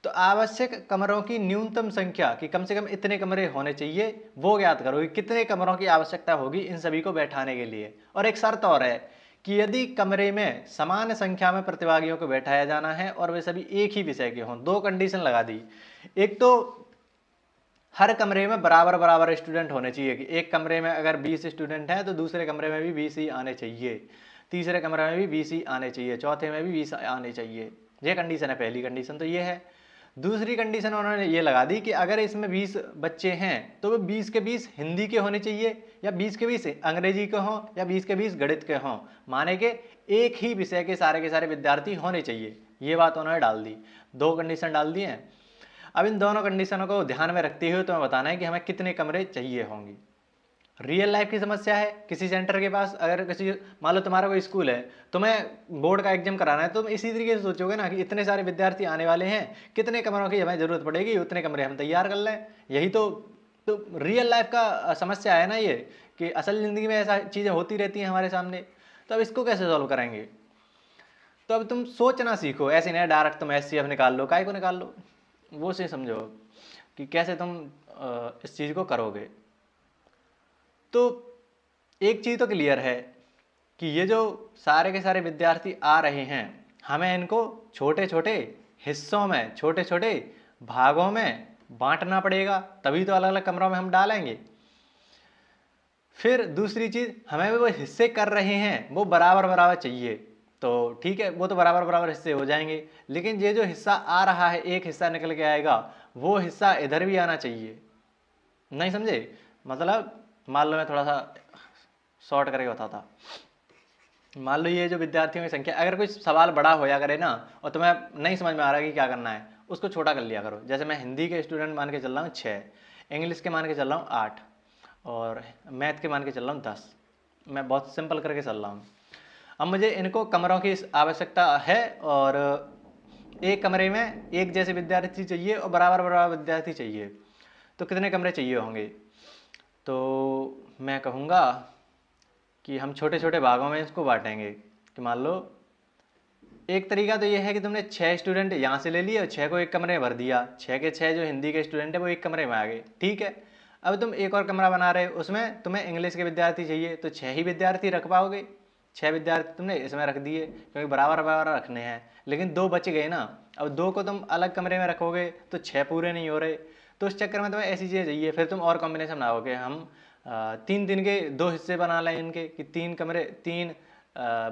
तो आवश्यक कमरों की न्यूनतम संख्या कि कम से कम इतने कमरे होने चाहिए, वो ज्ञात करो कि कितने कमरों की आवश्यकता होगी इन सभी को बैठाने के लिए। और एक शर्त और है कि यदि कमरे में समान संख्या में प्रतिभागियों को बैठाया जाना है और वे सभी एक ही विषय के हों। दो कंडीशन लगा दी, एक तो हर कमरे में बराबर बराबर स्टूडेंट होने चाहिए कि एक कमरे में अगर 20 स्टूडेंट हैं तो दूसरे कमरे में भी 20 ही आने चाहिए, तीसरे कमरे में भी 20 ही आने चाहिए, चौथे में भी 20 आने चाहिए। ये कंडीशन है, पहली कंडीशन तो ये है। दूसरी कंडीशन उन्होंने ये लगा दी कि अगर इसमें 20 बच्चे हैं तो वो 20 के 20 हिंदी के होने चाहिए या 20 के 20 अंग्रेजी के हों या 20 के 20 गणित के हों, माने के एक ही विषय के सारे विद्यार्थी होने चाहिए। ये बात उन्होंने डाल दी, दो कंडीशन डाल दी हैं। अब इन दोनों कंडीशनों को ध्यान में रखते हुए तुम्हें बताना है कि हमें कितने कमरे चाहिए होंगे। रियल लाइफ की समस्या है, किसी सेंटर के पास अगर किसी, मान लो तुम्हारा कोई स्कूल है, तुम्हें बोर्ड का एग्जाम कराना है, तुम इसी तरीके से सोचोगे ना कि इतने सारे विद्यार्थी आने वाले हैं, कितने कमरों की हमें जरूरत पड़ेगी, उतने कमरे हम तैयार कर लें। यही तो रियल लाइफ का समस्या है ना ये, कि असल ज़िंदगी में ऐसा चीज़ें होती रहती हैं हमारे सामने। तो अब इसको कैसे सॉल्व करेंगे? तो अब तुम सोचना सीखो, ऐसे नहीं डायरेक्ट तुम एचसीएफ निकाल लो, काय को निकाल लो, वो से समझो कि कैसे तुम इस चीज़ को करोगे। तो एक चीज़ तो क्लियर है कि ये जो सारे के सारे विद्यार्थी आ रहे हैं, हमें इनको छोटे छोटे हिस्सों में, छोटे छोटे भागों में बांटना पड़ेगा, तभी तो अलग अलग कमरों में हम डालेंगे। फिर दूसरी चीज़, हमें वो हिस्से कर रहे हैं वो बराबर बराबर चाहिए। तो ठीक है, वो तो बराबर बराबर हिस्से हो जाएंगे, लेकिन ये जो हिस्सा आ रहा है, एक हिस्सा निकल के आएगा, वो हिस्सा इधर भी आना चाहिए। नहीं समझे? मतलब मान लो मैं थोड़ा सा शॉर्ट करके बताता। मान लो ये जो विद्यार्थियों की संख्या, अगर कोई सवाल बड़ा होया करे ना और तुम्हें नहीं समझ में आ रहा कि क्या करना है, उसको छोटा कर लिया करो। जैसे मैं हिंदी के स्टूडेंट मान के चल रहा हूँ 6, इंग्लिश के मान के चल रहा हूँ 8 और मैथ के मान के चल रहा हूँ 10। मैं बहुत सिंपल करके चल रहा हूँ। अब मुझे इनको कमरों की आवश्यकता है और एक कमरे में एक जैसे विद्यार्थी चाहिए और बराबर बराबर विद्यार्थी चाहिए। तो कितने कमरे चाहिए होंगे? तो मैं कहूँगा कि हम छोटे छोटे भागों में इसको बांटेंगे। कि मान लो एक तरीका तो ये है कि तुमने 6 स्टूडेंट यहाँ से ले लिए और 6 को एक कमरे में भर दिया, 6 के 6 जो हिंदी के स्टूडेंट है वो एक कमरे में आ गए, ठीक है। अब तुम एक और कमरा बना रहे हो, उसमें तुम्हें इंग्लिश के विद्यार्थी चाहिए, तो 6 ही विद्यार्थी रख पाओगे। 6 विद्यार्थी तुमने इसमें रख दिए क्योंकि बराबर बराबर रखने हैं, लेकिन 2 बच गए ना। अब 2 को तुम अलग कमरे में रखोगे तो 6 पूरे नहीं हो रहे, तो उस चक्कर में तुम्हें ऐसी चीज़ें चाहिए। फिर तुम और कॉम्बिनेशन बनाओगे, हम 3 के 2 हिस्से बना लें इनके, कि 3 कमरे, 3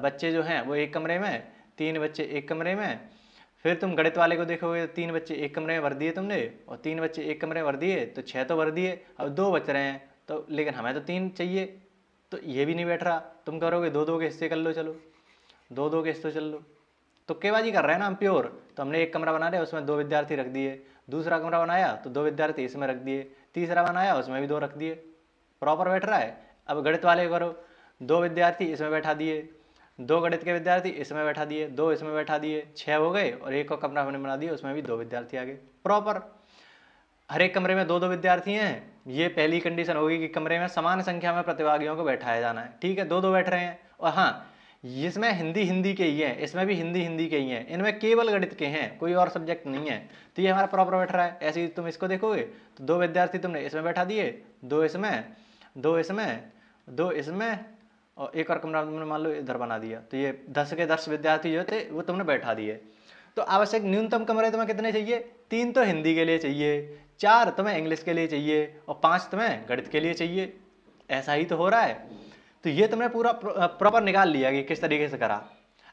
बच्चे जो हैं वो एक कमरे में, 3 बच्चे एक कमरे में। फिर तुम गणित वाले को देखोगे तो 3 बच्चे एक कमरे में भर दिए तुमने, और 3 बच्चे एक कमरे में भर दिए तो 6 तो भर दिए। अब 2 बच रहे हैं, तो लेकिन हमें तो 3 चाहिए, तो ये भी नहीं बैठ रहा। तुम करोगे 2 के हिस्से कर लो, चलो 2 के हिस्से चल लो। तुक्केबाजी कर रहे हैं ना हम प्योर। तो हमने एक कमरा बना लिया, उसमें 2 विद्यार्थी रख दिए, दूसरा कमरा बनाया तो 2 विद्यार्थी इसमें रख दिए, तीसरा बनाया उसमें भी 2 रख दिए, प्रॉपर बैठ रहा है। अब गणित वाले करो, 2 विद्यार्थी इसमें बैठा दिए, 2 गणित के विद्यार्थी इसमें बैठा दिए, 2 इसमें बैठा दिए, 6 हो गए। और एक और कमरा हमने बना दिया, उसमें भी 2 विद्यार्थी आ गए प्रॉपर। हर एक कमरे में 2 विद्यार्थी हैं, ये पहली कंडीशन होगी कि कमरे में समान संख्या में प्रतिभागियों को बैठाया जाना है, ठीक है। 2 बैठ रहे हैं, और हाँ इसमें हिंदी के ही हैं, इसमें भी हिंदी के ही हैं, इनमें केवल गणित के हैं, कोई और सब्जेक्ट नहीं है, तो ये हमारा प्रॉपर बैठ रहा है। ऐसे ही तुम इसको देखोगे तो 2 विद्यार्थी तुमने इसमें बैठा दिए, 2 इसमें, 2 इसमें, 2 इसमें, और एक और कमरा तुमने मान लो इधर बना दिया, तो ये 10 के 10 विद्यार्थी जो थे वो तुमने बैठा दिए। तो आवश्यक न्यूनतम कमरे तुम्हें कितने चाहिए? 3 तो हिंदी के लिए चाहिए, 4 तुम्हें इंग्लिश के लिए चाहिए, और 5 तुम्हें गणित के लिए चाहिए। ऐसा ही तो हो रहा है। तो ये तुमने पूरा प्रॉपर निकाल लिया कि किस तरीके से करा।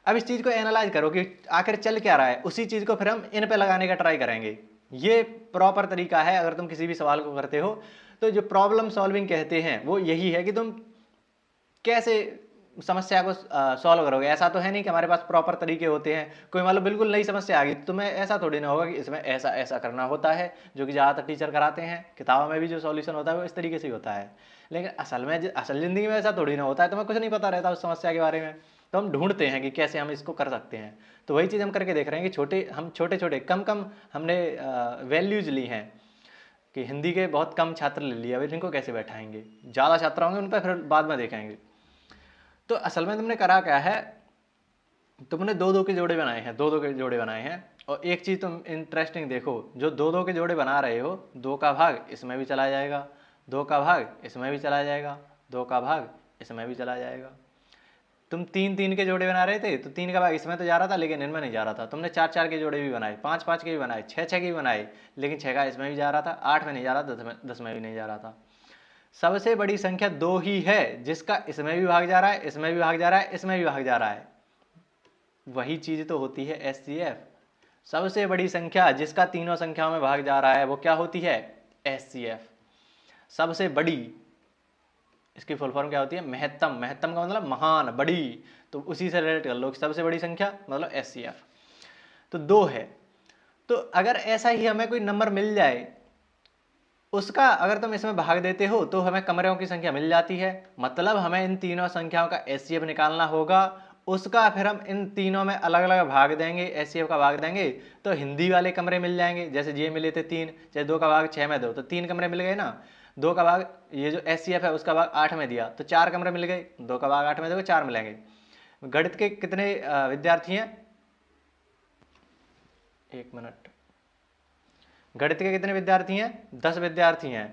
अब इस चीज़ को एनालाइज करो कि आखिर चल क्या रहा है, उसी चीज़ को फिर हम इन पे लगाने का ट्राई करेंगे। ये प्रॉपर तरीका है अगर तुम किसी भी सवाल को करते हो। तो जो प्रॉब्लम सॉल्विंग कहते हैं वो यही है कि तुम कैसे समस्या को सॉल्व करोगे। ऐसा तो है नहीं कि हमारे पास प्रॉपर तरीके होते हैं। कोई मान लो बिल्कुल नई समस्या आ गई, तो तुम्हें ऐसा थोड़ी ना होगा कि इसमें ऐसा ऐसा करना होता है, जो कि ज़्यादातर टीचर कराते हैं। किताबों में भी जो सॉल्यूशन होता है वो इस तरीके से ही होता है, लेकिन असल ज़िंदगी में ऐसा थोड़ी ना होता है। तुम्हें कुछ नहीं पता रहता उस समस्या के बारे में, तो हम ढूंढते हैं कि कैसे हम इसको कर सकते हैं। तो वही चीज़ हम करके देख रहे हैं कि हम छोटे छोटे कम कम हमने वैल्यूज ली हैं कि हिंदी के बहुत कम छात्र ले लिए, अभी इनको कैसे बैठाएंगे, ज़्यादा छात्र होंगे उन पर फिर बाद में देखेंगे। तो असल में तुमने करा क्या है, तुमने दो दो के जोड़े बनाए हैं, दो दो के जोड़े बनाए हैं। और एक चीज़ तुम इंटरेस्टिंग देखो, जो दो दो के जोड़े बना रहे हो, दो का भाग इसमें भी चला जाएगा, दो का भाग इसमें भी चला जाएगा, दो का भाग इसमें भी चला जाएगा। तुम तीन तीन के जोड़े बना रहे थे, तो तीन का भाग इसमें तो जा रहा था लेकिन इनमें नहीं जा रहा था। तुमने चार चार के जोड़े भी बनाए, पाँच पाँच के भी बनाए, छः छः के भी बनाए, लेकिन छः का इसमें भी जा रहा था, आठ में नहीं जा रहा था, दस में भी नहीं जा रहा था। सबसे बड़ी संख्या दो ही है जिसका इसमें भी भाग जा रहा है, इसमें भी भाग जा रहा है, इसमें भी भाग जा रहा है। वही चीज तो होती है एचसीएफ। सबसे बड़ी संख्या जिसका तीनों संख्याओं में भाग जा रहा है वो क्या होती है, एचसीएफ। सबसे बड़ी, इसकी फुल फॉर्म क्या होती है, महत्तम। महत्तम का मतलब महान, बड़ी, तो उसी से रिलेट कर लो, सबसे बड़ी संख्या मतलब एचसीएफ। तो दो है। तो अगर ऐसा ही हमें कोई नंबर मिल जाए, उसका अगर तुम इसमें भाग देते हो तो हमें कमरों की संख्या मिल जाती है। मतलब हमें इन तीनों संख्याओं का एचसीएफ निकालना होगा, उसका फिर हम इन तीनों में अलग अलग भाग देंगे, एचसीएफ का भाग देंगे, तो हिंदी वाले कमरे मिल जाएंगे। जैसे ये मिले थे तीन, चाहे दो का भाग छः में दो, तो तीन कमरे मिल गए ना। दो का भाग ये जो एचसीएफ है उसका भाग आठ में दिया, तो चार कमरे मिल गए। दो का भाग आठ में दोगे, चार मिलेंगे। गणित के कितने विद्यार्थी हैं, एक मिनट, गणित के कितने विद्यार्थी हैं, 10 विद्यार्थी हैं।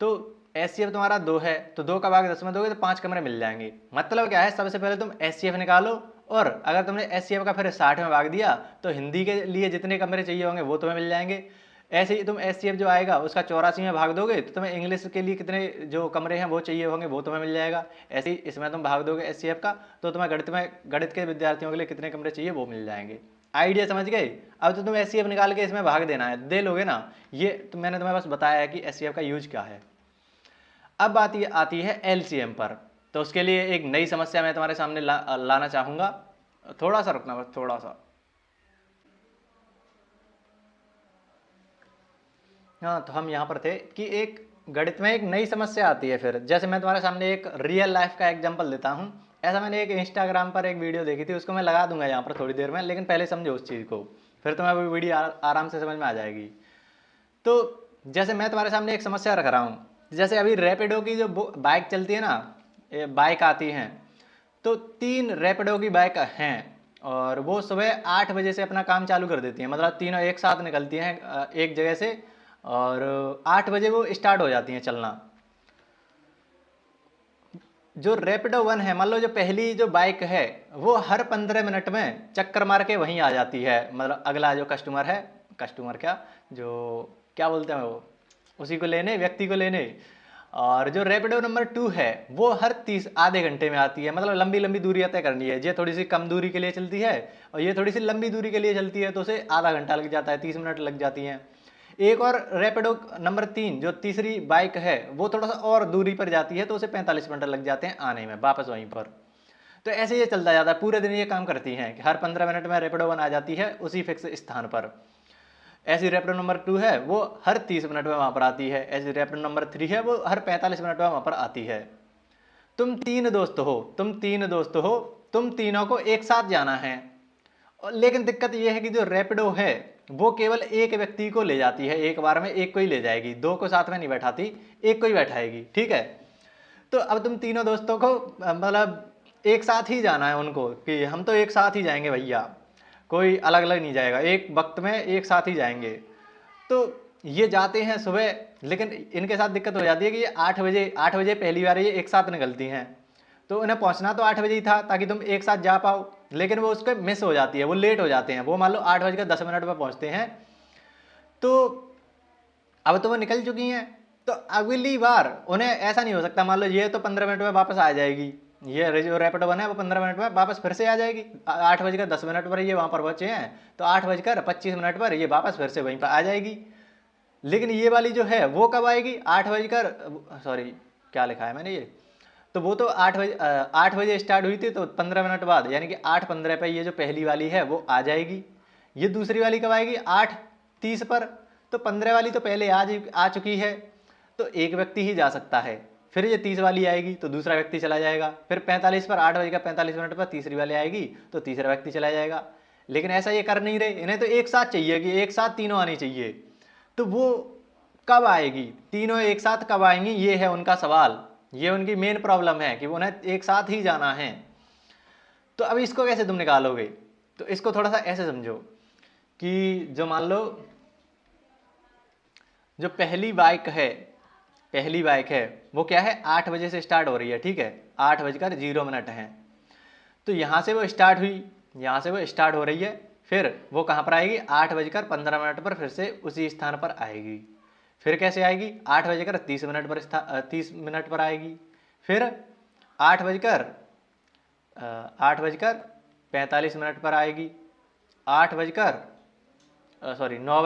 तो एचसीएफ तुम्हारा दो है, तो दो का भाग 10 में दोगे तो 5 कमरे मिल जाएंगे। मतलब क्या है, सबसे पहले तुम एचसीएफ निकालो, और अगर तुमने एचसीएफ का फिर 60 में भाग दिया तो हिंदी के लिए जितने कमरे चाहिए होंगे वो तुम्हें मिल जाएंगे। ऐसे ही तुम एचसीएफ जो आएगा उसका 84 में भाग दोगे तो तुम्हें इंग्लिश के लिए कितने जो कमरे हैं वो चाहिए होंगे वो तुम्हें मिल जाएगा। ऐसे ही इसमें तुम भाग दोगे एचसीएफ का, तो तुम्हें गणित के विद्यार्थियों के लिए कितने कमरे चाहिए वो मिल जाएंगे। आइडिया समझ गए। अब तो तुम एचसीएफ निकाल के इसमें भाग देना है, दे लोगे ना। ये तो मैंने तुम्हें बस बताया है कि एचसीएफ का यूज क्या है। अब बात ये आती है एलसीएम पर। तो उसके लिए एक नई समस्या मैं तुम्हारे सामने लाना चाहूंगा। थोड़ा सा रुकना, बस थोड़ा सा। हाँ, तो हम यहाँ पर थे कि एक गणित में एक नई समस्या आती है। फिर जैसे मैं तुम्हारे सामने एक रियल लाइफ का एग्जांपल देता हूँ। ऐसा मैंने एक इंस्टाग्राम पर एक वीडियो देखी थी, उसको मैं लगा दूंगा यहाँ पर थोड़ी देर में, लेकिन पहले समझो उस चीज़ को, फिर तुम्हें वो वीडियो आराम से समझ में आ जाएगी। तो जैसे मैं तुम्हारे सामने एक समस्या रख रहा हूँ, जैसे अभी रैपिडो की जो बाइक चलती है ना, बाइक आती हैं, तो 3 रैपिडो की बाइक हैं और वो सुबह 8 बजे से अपना काम चालू कर देती हैं। मतलब तीनों एक साथ निकलती हैं एक जगह से, और 8 बजे वो स्टार्ट हो जाती हैं चलना। जो रैपिडो 1 है, मान लो जो पहली जो बाइक है, वो हर 15 मिनट में चक्कर मार के वहीं आ जाती है। मतलब अगला जो कस्टमर है, कस्टमर क्या, जो क्या बोलते हैं वो, उसी को लेने, व्यक्ति को लेने। और जो रैपिडो नंबर 2 है वो हर 30 आधे घंटे में आती है। मतलब लंबी लंबी दूरी तय करनी है, ये थोड़ी सी कम दूरी के लिए चलती है और ये थोड़ी सी लंबी दूरी के लिए चलती है, तो उसे आधा घंटा लग जाता है, 30 मिनट लग जाती हैं। एक और रैपिडो नंबर 3 जो तीसरी बाइक है, वो थोड़ा सा और दूरी पर जाती है, तो उसे 45 मिनट लग जाते हैं आने में वापस वहीं पर। तो ऐसे ये चलता जाता है, पूरे दिन ये काम करती हैं कि हर 15 मिनट में रैपिडो 1 आ जाती है उसी फिक्स स्थान पर। ऐसी रैपिडो नंबर 2 है वो हर 30 मिनट में वहां पर आती है। ऐसी रैपिडो नंबर 3 है वो हर 45 मिनट में वहां पर आती है। तुम तीन दोस्त हो, तुम तीनों को एक साथ जाना है। लेकिन दिक्कत यह है कि जो रैपिडो है वो केवल एक व्यक्ति को ले जाती है, एक बार में एक को ही ले जाएगी, दो को साथ में नहीं बैठाती, एक को ही बैठाएगी, ठीक है। तो अब तुम तीनों दोस्तों को मतलब एक साथ ही जाना है उनको, कि हम तो एक साथ ही जाएंगे भैया, कोई अलग अलग नहीं जाएगा, एक वक्त में एक साथ ही जाएंगे। तो ये जाते हैं सुबह, लेकिन इनके साथ दिक्कत हो जाती है कि ये 8 बजे पहली बार ये एक साथ निकलती हैं। तो उन्हें पहुंचना तो 8 बजे ही था ताकि तुम एक साथ जा पाओ, लेकिन वो उसके मिस हो जाती है, वो लेट हो जाते हैं। वो मान लो 8:10 पर पहुंचते हैं, तो अब तो वो निकल चुकी हैं। तो अगली बार उन्हें ऐसा नहीं हो सकता, मान लो ये तो 15 मिनट में वापस आ जाएगी, ये जो रैपिडो वन है वो 15 मिनट में वापस फिर से आ जाएगी। 8:10 पर ये वहां पर पहुंचे हैं, तो 8:25 पर ये वापस फिर से वहीं पर आ जाएगी। लेकिन ये वाली जो है वो कब आएगी, 8 बजकर, सॉरी क्या लिखा है मैंने, ये तो वो तो 8 बजे स्टार्ट हुई थी, तो 15 मिनट बाद यानी कि 8:15 पे ये जो पहली वाली है वो आ जाएगी। ये दूसरी वाली कब आएगी? 8:30 पर। तो 15 वाली तो पहले आ चुकी है, तो एक व्यक्ति ही जा सकता है। फिर ये 30 वाली आएगी तो दूसरा व्यक्ति चला जाएगा। फिर 45 पर 8:45 पर तीसरी वाली आएगी तो तीसरा व्यक्ति चला जाएगा। लेकिन ऐसा ये कर नहीं रहे, इन्हें तो एक साथ चाहिए कि एक साथ तीनों आनी चाहिए। तो वो कब आएगी, तीनों एक साथ कब आएंगी, ये है उनका सवाल। ये उनकी मेन प्रॉब्लम है कि उन्हें एक साथ ही जाना है। तो अब इसको कैसे तुम निकालोगे? तो इसको थोड़ा सा ऐसे समझो कि जो मान लो जो पहली बाइक है वो क्या है, 8 बजे से स्टार्ट हो रही है, ठीक है, 8:0 है। तो यहाँ से वो स्टार्ट हुई, यहाँ से वो स्टार्ट हो रही है, फिर वो कहाँ पर आएगी? 8:15 पर फिर से उसी स्थान पर आएगी। फिर कैसे आएगी? 8:30 पर आएगी। फिर 8:45 पर आएगी। 9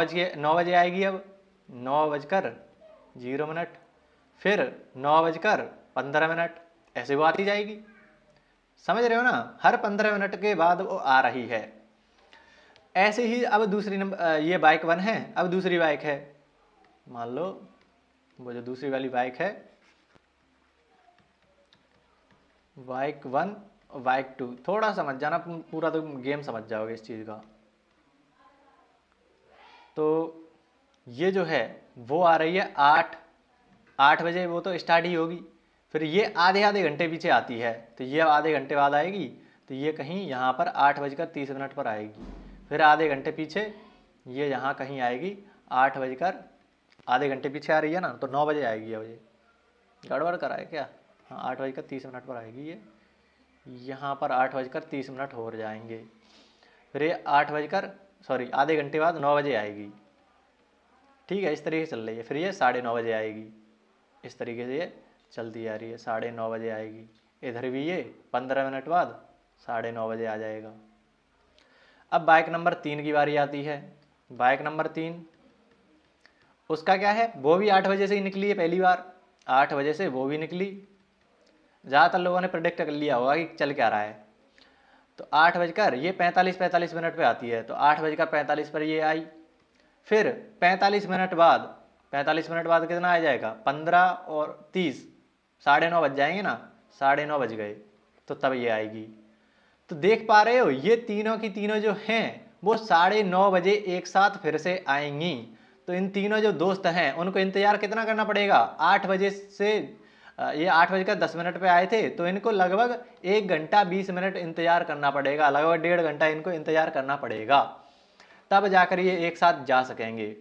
बजे आएगी। अब 9:0 फिर 9:15 ऐसे वो आती जाएगी। समझ रहे हो ना? हर 15 मिनट के बाद वो आ रही है। ऐसे ही अब दूसरी ये बाइक 1 है, अब दूसरी बाइक है, मान लो वो जो दूसरी वाली बाइक है, बाइक 1 और बाइक 2, थोड़ा समझ जाना, पूरा तो गेम समझ जाओगे इस चीज़ का। तो ये जो है वो आ रही है 8 बजे, वो तो स्टार्ट ही होगी। फिर ये आधे घंटे पीछे आती है, तो ये आधे घंटे बाद आएगी, तो ये कहीं यहाँ पर 8:30 पर आएगी। फिर आधे घंटे पीछे ये यहाँ कहीं आएगी, आधे घंटे पीछे आ रही है ना, तो 9 बजे आएगी। अब ये गड़बड़ करा है क्या? हाँ, 8:30 पर आएगी ये, यहाँ पर 8:30 हो जाएंगे। फिर ये आधे घंटे बाद 9 बजे आएगी, ठीक है, इस तरीके से चल रही है। फिर ये 9:30 बजे आएगी, इस तरीके से ये चलती आ रही है, 9:30 बजे आएगी। इधर भी ये 15 मिनट बाद 9:30 बजे आ जाएगा। अब बाइक नंबर 3 की बारी आती है। बाइक नंबर 3, उसका क्या है, वो भी 8 बजे से ही निकली है पहली बार, 8 बजे से वो भी निकली। ज़्यादातर लोगों ने प्रेडिक्ट कर लिया होगा कि चल क्या रहा है। तो 8:45 पे आती है, तो 8:45 पर ये आई। फिर 45 मिनट बाद कितना आ जाएगा? 15 और 30, 9:30 बज जाएंगे ना, 9:30 बज गए, तो तब ये आएगी। तो देख पा रहे हो, ये तीनों की तीनों जो हैं वो 9:30 बजे एक साथ फिर से आएंगी। तो इन तीनों जो दोस्त हैं उनको इंतजार कितना करना पड़ेगा? 8 बजे से ये 8:10 पे आए थे, तो इनको लगभग 1 घंटा 20 मिनट इंतजार करना पड़ेगा, लगभग 1.5 घंटा इनको इंतजार करना पड़ेगा, तब जाकर ये एक साथ जा सकेंगे।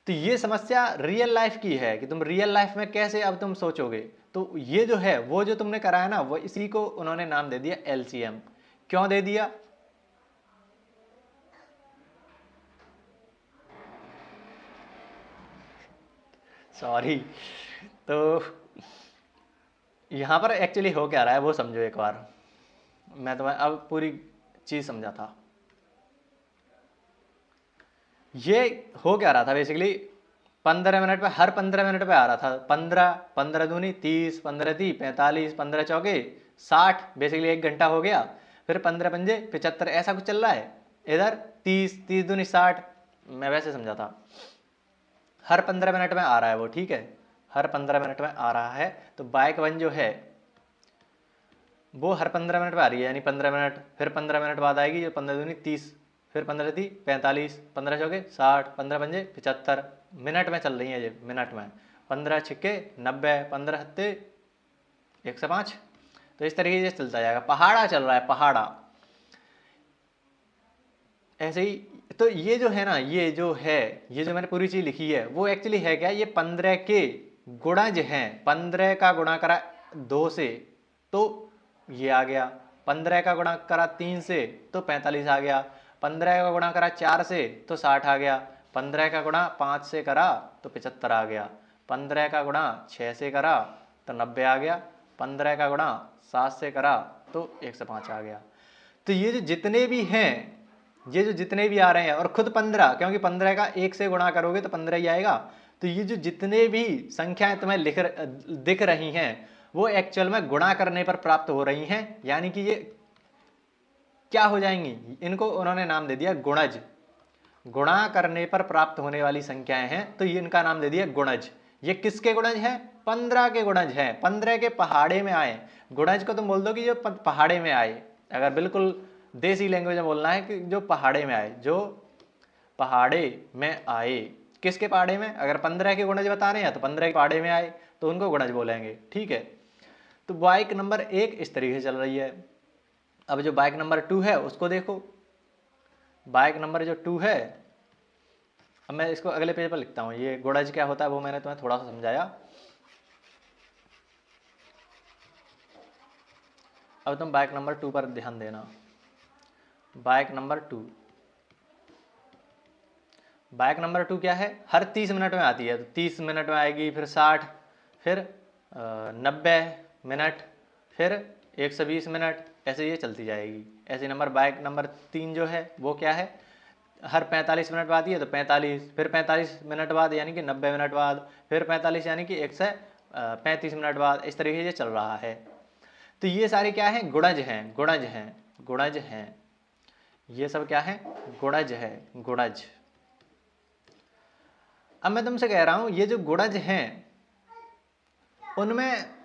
तो ये समस्या रियल लाइफ की है कि तुम रियल लाइफ में कैसे अब तुम सोचोगे। तो ये जो है वो जो तुमने करा है ना, वो इसी को उन्होंने नाम दे दिया LCM। क्यों दे दिया? सॉरी। तो यहां पर एक्चुअली हो क्या रहा है वो समझो एक बार, मैं तुम्हें अब पूरी चीज समझा था। ये हो क्या रहा था बेसिकली, 15 मिनट पे, हर 15 मिनट पे आ रहा था। 15 दूनी 30, 15 ती 45, 15 चौके 60, बेसिकली 1 घंटा हो गया। फिर 15 पंजे 75, ऐसा कुछ चल रहा है। इधर 30 दूनी 60, मैं वैसे समझा था। हर 15 मिनट में आ रहा है वो, ठीक है, हर 15 मिनट में आ रहा है। तो बाइक 1 जो है वो हर 15 मिनट पे आ रही है, यानी 15 मिनट, फिर 15 मिनट बाद आएगी, जो 15 दूनी 30, फिर 15 ती 45, 15 चौके 60, 15 पंजे 75, मिनट में चल रही है ये, मिनट में। 15 छिक्के 90, 15 हत्ते 105। तो इस तरीके से चलता जाएगा, पहाड़ा चल रहा है, पहाड़ा ऐसे ही। तो ये जो है ना, ये जो मैंने पूरी चीज लिखी है वो एक्चुअली है क्या, ये 15 के गुणज हैं। 15 का गुणा करा 2 से तो ये आ गया, 15 का गुणा करा 3 से तो 45 आ गया, 15 का गुणा करा 4 से तो 60 आ गया, 15 का गुणा 5 से करा तो 75 आ गया, 15 का गुणा 6 से करा तो 90 आ गया, 15 का गुणा 7 से करा तो 105 आ गया। तो ये जो जितने भी हैं, ये जो जितने भी आ रहे हैं, और खुद 15, क्योंकि 15 का 1 से गुणा करोगे तो 15 ही आएगा। तो ये जो जितने भी संख्याएं तुम्हें दिख रही हैं वो एक्चुअल में गुणा करने पर प्राप्त हो रही हैं, यानी कि ये क्या हो जाएंगी, इनको उन्होंने नाम दे दिया गुणज। गुणा करने पर प्राप्त होने वाली संख्याएं हैं तो ये इनका नाम दे दिया गुणज। ये किसके गुणज हैं? 15 के गुणज हैं, 15 के पहाड़े में आए। गुणज को तुम बोल दो कि जो पहाड़े में आए, अगर बिल्कुल देसी लैंग्वेज में बोलना है कि जो पहाड़े में आए, जो पहाड़े में आए। किसके पहाड़े में? अगर 15 के गुणज बता रहे हैं तो 15 के पहाड़े में आए तो उनको गुणज बोलेंगे, ठीक है। तो बाइक नंबर 1 इस तरीके से चल रही है। अब जो बाइक नंबर 2 है उसको देखो। बाइक नंबर जो 2 है, अब मैं इसको अगले पेज पर लिखता हूँ। ये गुणज क्या होता है वो मैंने तुम्हें थोड़ा सा समझाया। अब तुम बाइक नंबर 2 पर ध्यान देना। बाइक नंबर 2, बाइक नंबर 2 क्या है? हर 30 मिनट में आती है, तो 30 मिनट में आएगी, फिर 60, फिर 90 मिनट, फिर 120 मिनट, ऐसे ये चलती जाएगी। ऐसे नंबर बाइक नंबर 3 जो है वो क्या है? हर 45 मिनट बाद आती है, तो 45, फिर 45 मिनट बाद यानी कि 90 मिनट बाद, फिर 45 यानी कि 135 मिनट बाद, इस तरीके से चल रहा है। तो ये सारे क्या हैं? गुणज हैं, गुणज हैं, गुणज हैं। ये सब क्या है? गुणज है, गुणज। अब मैं तुमसे कह रहा हूं ये जो गुणज हैं उनमें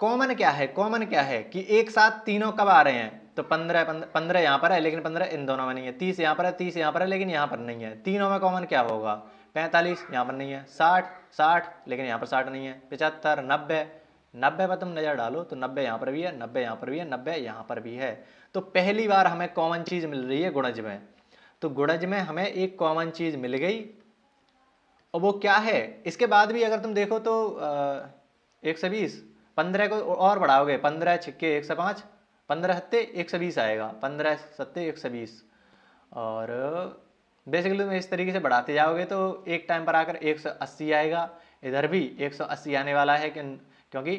कॉमन क्या है? कॉमन क्या है कि एक साथ तीनों कब आ रहे हैं? तो 15 15 यहाँ पर है लेकिन 15 इन दोनों में नहीं है, 30 यहाँ पर है, 30 यहाँ पर है लेकिन यहाँ पर नहीं है। तीनों में कॉमन क्या होगा? 45 यहाँ पर नहीं है, 60 60 लेकिन यहाँ पर 60 नहीं है, 75 90 90 पर तुम नज़र डालो तो 90 यहाँ पर भी है, 90 यहाँ पर भी है, 90 यहाँ पर भी है। तो पहली बार हमें कॉमन चीज़ मिल रही है गुणज में। तो गुणज में हमें एक कॉमन चीज़ मिल गई, और वो क्या है? इसके बाद भी अगर तुम देखो तो 120, 15 को और बढ़ाओगे, 15 छिक्के 105, 15 सत्ते 120 आएगा, 15 सत्ते 120। और बेसिकली तुम इस तरीके से बढ़ाते जाओगे तो एक टाइम पर आकर 180 आएगा। इधर भी 180 आने वाला है क्योंकि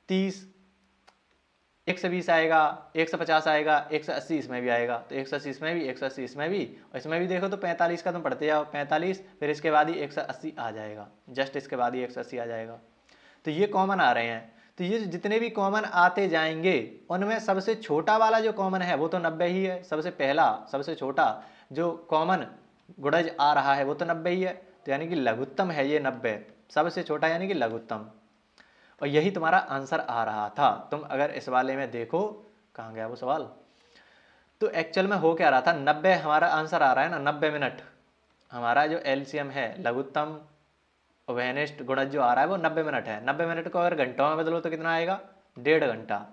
30 120 आएगा, 150 आएगा, 180 इसमें भी आएगा, तो 180 इसमें भी, 180 इसमें भी, और इसमें भी देखो तो 45 का तुम पढ़ते जाओ, 45, फिर इसके बाद ही 180 आ जाएगा, जस्ट इसके बाद ही 180 आ जाएगा। तो ये कॉमन आ रहे हैं। तो ये जितने भी कॉमन आते जाएंगे उनमें सबसे छोटा वाला जो कॉमन है वो तो 90 ही है। सबसे पहला, सबसे छोटा जो कॉमन गुणज आ रहा है वो तो 90 ही है, तो यानी कि लघुत्तम है ये 90, सबसे छोटा यानी कि लघुत्तम। और यही तुम्हारा आंसर आ रहा था। तुम अगर इस वाले में देखो, कहाँ गया वो सवाल, तो एक्चुअल में हो क्या रहा था, 90 हमारा आंसर आ रहा है ना, 90 मिनट हमारा जो एलसीएम है, लघुत्तम वेनिस्ट गुणज जो आ रहा है वो 90 मिनट है। 90 मिनट को अगर घंटों में बदलो तो कितना आएगा? 1.5 घंटा।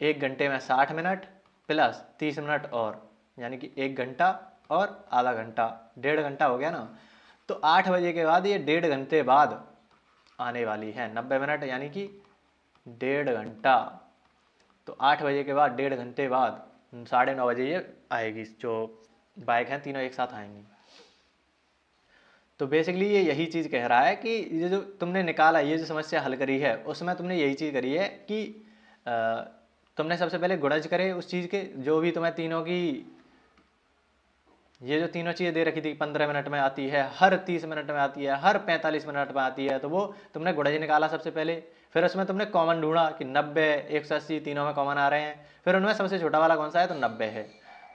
1 घंटे में 60 मिनट प्लस 30 मिनट और, यानी कि 1 घंटा और आधा घंटा, 1.5 घंटा हो गया ना। तो 8 बजे के बाद ये 1.5 घंटे बाद आने वाली है 90 मिनट, यानी कि 1.5 घंटा। तो 8 बजे के बाद 1.5 घंटे बाद 9:30 बजे ये आएगी। जो बाइक हैं तीनों एक साथ आएंगी। तो बेसिकली ये यही चीज़ कह रहा है कि ये जो तुमने निकाला, ये जो समस्या हल करी है उसमें तुमने यही चीज़ करी है कि तुमने सबसे पहले गुणज करे उस चीज़ के, जो भी तुम्हें तीनों की, ये जो तीनों चीज़ें दे रखी थी, 15 मिनट में आती है, हर 30 मिनट में आती है, हर 45 मिनट में आती है, तो वो तुमने गुणज निकाला सबसे पहले। फिर उसमें तुमने कॉमन ढूंढा कि 90 180 तीनों में कॉमन आ रहे हैं, फिर उनमें सबसे छोटा वाला कौन सा है, तो 90 है।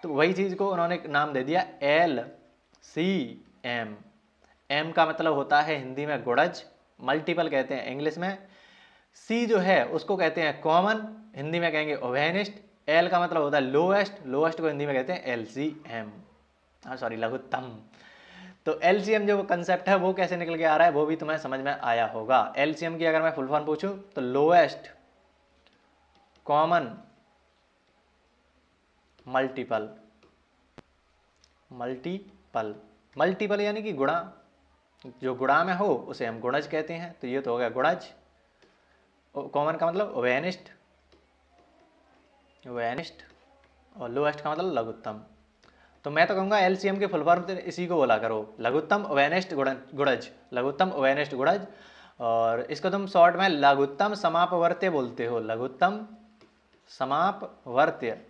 तो वही चीज़ को उन्होंने नाम दे दिया LCM। एम का मतलब होता है हिंदी में गुणज, मल्टीपल कहते हैं इंग्लिश में। सी जो है उसको कहते हैं कॉमन, हिंदी में कहेंगे ओवेनिस्ट। एल का मतलब होता है लोएस्ट, लोएस्ट को हिंदी में कहते हैं LCM, हाँ सॉरी लघुत्तम। तो एलसीएम जो कंसेप्ट है वो कैसे निकल के आ रहा है वो भी तुम्हें समझ में आया होगा। एलसीएम की अगर मैं फुल फॉर्म पूछूं तो lowest common multiple, multiple, multiple यानी कि गुणा, जो गुणा में हो उसे हम गुणज कहते हैं। तो ये तो हो गया गुणज। कॉमन का मतलब वेनिस्ट, वेनिस्ट, और लोएस्ट का मतलब लघुत्तम। तो मैं तो कहूँगा एलसीएम के फुल फॉर्म तो इसी को बोला करो, लघुत्तम वेनिस्ट गुणज, लघुत्तम वेनिस्ट गुणज। और इसको तुम शॉर्ट में लघुत्तम समापवर्त्य बोलते हो, लघुत्तम समापवर्त्य,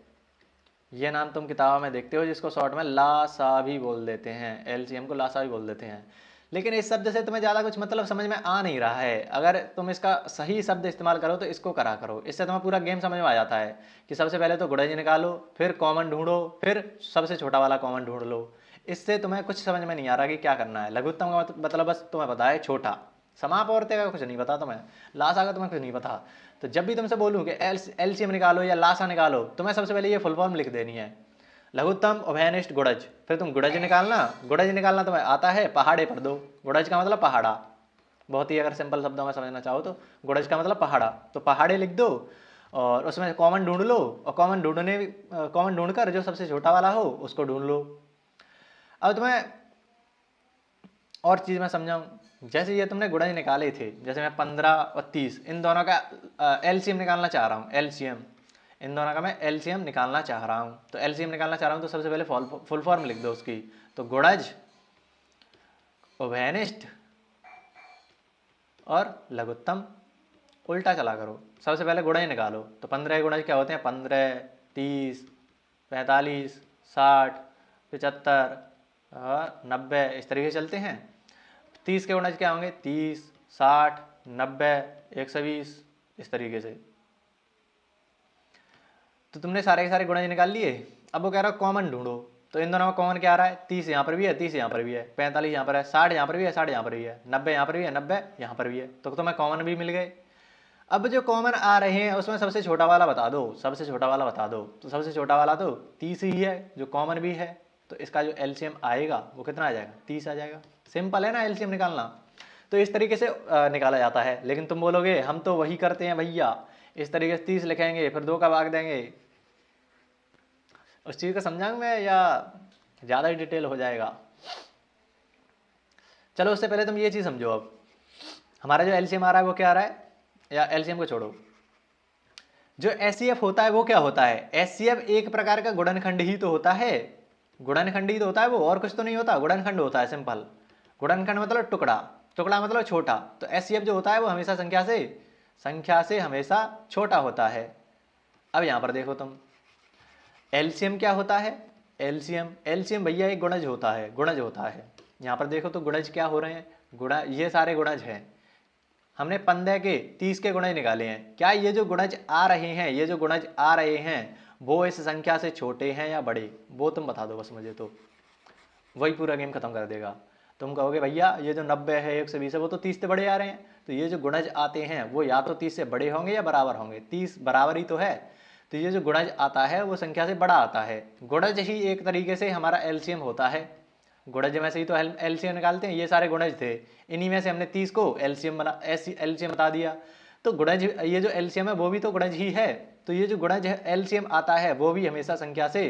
ये नाम तुम किताबों में देखते हो, जिसको शॉर्ट में लासा भी बोल देते हैं, एलसीएम को लासा भी बोल देते हैं। लेकिन इस शब्द से तुम्हें ज़्यादा कुछ मतलब समझ में आ नहीं रहा है। अगर तुम इसका सही शब्द इस्तेमाल करो तो इसको करा करो, इससे तुम्हें पूरा गेम समझ में आ जाता है कि सबसे पहले तो गुणज निकालो, फिर कॉमन ढूंढो, फिर सबसे छोटा वाला कॉमन ढूंढ लो। इससे तुम्हें कुछ समझ में नहीं आ रहा कि क्या करना है। लघुत्तम का मतलब बस तुम्हें पता है छोटा, समापवर्ती का कुछ नहीं पता तुम्हें, लासा का तुम्हें कुछ नहीं पता। तो जब भी तुमसे बोलूँ कि एलसीएम निकालो या लासा निकालो, तुम्हें सबसे पहले ये फुल फॉर्म लिख देनी है, लघुत्तम उभयनिष्ठ गुणज। फिर तुम गुणज निकालना, गुणज निकालना तुम्हें आता है, पहाड़े पर दो। गुणज का मतलब पहाड़ा, बहुत ही अगर सिंपल शब्दों में समझना चाहो तो गुणज का मतलब पहाड़ा, तो पहाड़े लिख दो और उसमें कॉमन ढूंढ लो, और कॉमन ढूंढकर जो सबसे छोटा वाला हो उसको ढूंढ लो। अब तुम्हें और चीज़ मैं समझाऊँ, जैसे ये तुमने गुणज निकाले थे, जैसे मैं 15 और 30 इन दोनों का एलसीएम निकालना चाह रहा हूँ, एलसीएम इन दोनों का मैं एलसीएम निकालना चाह रहा हूँ। तो एलसीएम निकालना चाह रहा हूँ तो सबसे पहले फुल फॉर्म लिख दो उसकी, तो गुणज उभयनिष्ठ और लघुत्तम उल्टा चला करो। सबसे पहले गुणज निकालो, तो 15 गुणज क्या होते हैं, 15, 30, 45, 60, 75 और 90 इस तरीके से चलते हैं। 30 के गुणज क्या होंगे, 30, 60, 90, 120 इस तरीके से। तो तुमने सारे के सारे गुणज निकाल लिए। अब वो कह रहा है कॉमन ढूंढो, तो इन दोनों में कॉमन क्या आ रहा है, 30 यहाँ पर भी है, 30 यहाँ पर भी है, 45 यहाँ पर है, 60 यहाँ पर भी है, 60 यहाँ पर भी है, 90 यहाँ पर भी है, 90 यहाँ पर भी है, तो तुम्हें कॉमन भी मिल गए। अब जो कॉमन आ रहे हैं उसमें सबसे छोटा वाला बता दो, सबसे छोटा वाला बता दो। तो सबसे छोटा वाला तो 30 ही है जो कॉमन भी है, तो इसका जो एलसीएम आएगा वो कितना आ जाएगा, 30 आ जाएगा। सिंपल है ना एलसीएम निकालना। तो इस तरीके से निकाला जाता है। लेकिन तुम बोलोगे हम तो वही करते हैं भैया, इस तरीके से 30 लिखेंगे फिर 2 का भाग देंगे। उस चीज़ को समझाऊँ मैं या ज़्यादा ही डिटेल हो जाएगा? चलो उससे पहले तुम ये चीज़ समझो। अब हमारा जो एलसीएम आ रहा है वो क्या आ रहा है, या एलसीएम को छोड़ो, जो एचसीएफ होता है वो क्या होता है, एचसीएफ एक प्रकार का गुणनखंड ही तो होता है। गुणनखंड ही तो होता है वो, और कुछ तो नहीं होता, गुणनखंड होता है सिंपल। गुणनखंड मतलब टुकड़ा, टुकड़ा मतलब छोटा। तो एचसीएफ जो होता है वो हमेशा संख्या से हमेशा छोटा होता है। अब यहाँ पर देखो तुम, एलसीएम क्या होता है, एलसीएम भैया एक गुणज होता है। यहाँ पर देखो तो गुणज क्या हो रहे हैं, गुणा, ये सारे गुणज हैं। हमने 15 के 30 के गुणज निकाले हैं। क्या ये जो गुणज आ रहे हैं वो इस संख्या से छोटे हैं या बड़े, वो तुम बता दो बस मुझे, तो वही पूरा गेम खत्म कर देगा। तुम कहोगे भैया ये जो 90 है, 120 है, वो तो 30 से बड़े आ रहे हैं, तो ये जो गुणज आते हैं वो या तो 30 से बड़े होंगे या बराबर होंगे। 30 बराबर ही तो है, तो ये जो गुणज आता है वो संख्या से बड़ा आता है। गुणज ही एक तरीके से हमारा एलसीएम होता है। गुणज में से ही तो एलसीएम निकालते हैं, ये सारे गुणज थे, इन्हीं में से हमने 30 को एलसीएम बता दिया। तो गुणज, ये जो एलसीएम है वो भी तो गुणज ही है। तो ये जो गुणज है एलसीएम आता है वो भी हमेशा संख्या से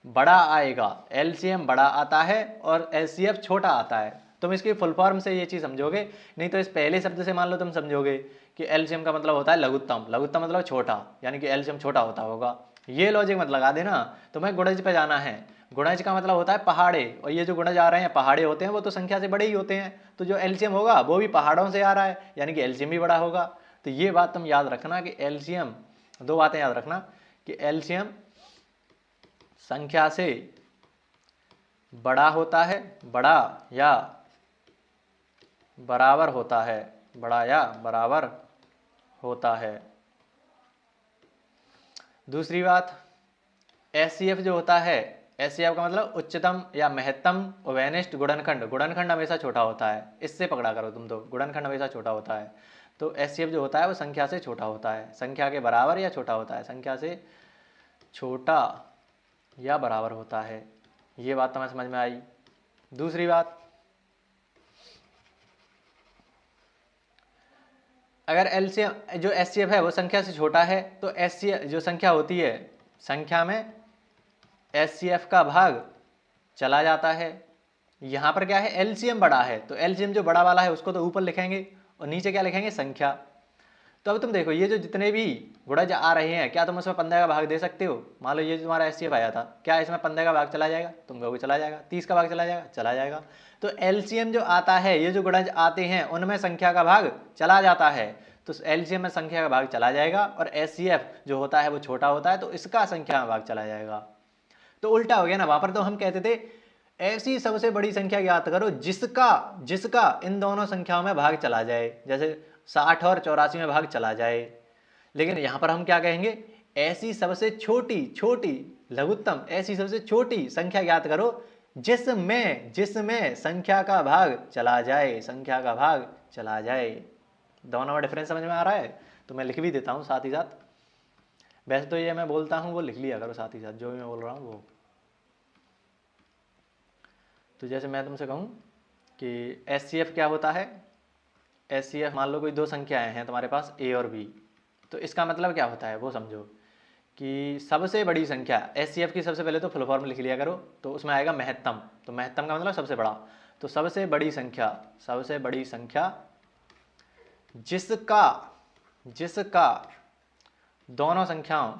बड़ा आएगा। एलसीएम बड़ा आता है और एचसीएफ छोटा आता है। तुम इसकी फुल फॉर्म से ये चीज़ समझोगे, नहीं तो इस पहले शब्द से मान लो तुम समझोगे कि एलसीएम का मतलब होता है लघुत्तम, लघुत्तम मतलब छोटा, यानी कि एलसीएम छोटा होता होगा। ये लॉजिक मत लगा देना, तुम्हें गुणज पे जाना है। गुणज का मतलब होता है पहाड़े, और ये जो गुणज आ रहे हैं पहाड़े होते हैं, वो तो संख्या से बड़े ही होते हैं। तो जो एलसीएम होगा वो भी पहाड़ों से आ रहा है, यानी कि एलसीएम भी बड़ा होगा। तो ये बात तुम याद रखना कि एलसीएम, दो बातें याद रखना कि एलसीएम संख्या से बड़ा होता है, बड़ा या बराबर होता है, बड़ा या बराबर होता है। दूसरी बात, एचसीएफ जो होता है, एचसीएफ का मतलब उच्चतम या महत्तम उभयनिष्ठ गुणनखंड। गुणनखंड हमेशा छोटा होता है, इससे पकड़ा करो तुम, तो गुणनखंड हमेशा छोटा होता है। तो एचसीएफ जो होता है वो संख्या से छोटा होता है, संख्या के बराबर या छोटा होता है, संख्या से छोटा या बराबर होता है। ये बात तुम्हें समझ में आई। दूसरी बात, अगर एलसीएम जो एचसीएफ है वो संख्या से छोटा है, तो एचसीएफ जो संख्या होती है, संख्या में एचसीएफ का भाग चला जाता है। यहाँ पर क्या है, एलसीएम बड़ा है, तो एलसीएम जो बड़ा वाला है उसको तो ऊपर लिखेंगे और नीचे क्या लिखेंगे, संख्या। तो अब तुम देखो ये जो जितने भी गुणज आ रहे हैं, क्या तुम उसमें 15 का भाग दे सकते हो? मान लो ये जो तुम्हारा एचसीएफ आया था, क्या इसमें 15 का भाग चला जाएगा? तुम कहोगे चला जाएगा। 30 का भाग चला जाएगा? चला जाएगा। तो एलसीएम जो आता है, ये जो गुणज आते हैं उनमें संख्या का भाग चला जाता है, तो एलसीएम में संख्या का भाग चला जाएगा, और एचसीएफ जो होता है वो छोटा होता है, तो इसका संख्या में भाग चला जाएगा। तो उल्टा हो गया ना, वहां पर तो हम कहते थे ऐसी सबसे बड़ी संख्या ज्ञात करो जिसका जिसका इन दोनों संख्याओं में भाग चला जाए, जैसे 60 और 84 में भाग चला जाए। लेकिन यहां पर हम क्या कहेंगे, ऐसी सबसे छोटी छोटी लघुत्तम ऐसी सबसे छोटी संख्या ज्ञात करो जिसमें जिसमें संख्या का भाग चला जाए, संख्या का भाग चला जाए। दोनों में डिफरेंस समझ में आ रहा है? तो मैं लिख भी देता हूं साथ ही साथ। वैसे तो ये मैं बोलता हूं वो लिख लिया करो साथ ही साथ, जो भी मैं बोल रहा हूं वो। तो जैसे मैं तुमसे कहूं कि एचसीएफ क्या होता है, एचसीएफ मान लो कोई दो संख्याएं हैं तुम्हारे पास ए और बी, तो इसका मतलब क्या होता है वो समझो कि सबसे बड़ी संख्या, एचसीएफ की सबसे पहले तो फुल फॉर्म लिख लिया करो, तो उसमें आएगा महत्तम। तो महत्तम का मतलब सबसे बड़ा। तो सबसे बड़ी संख्या, सबसे बड़ी संख्या जिसका जिसका दोनों संख्याओं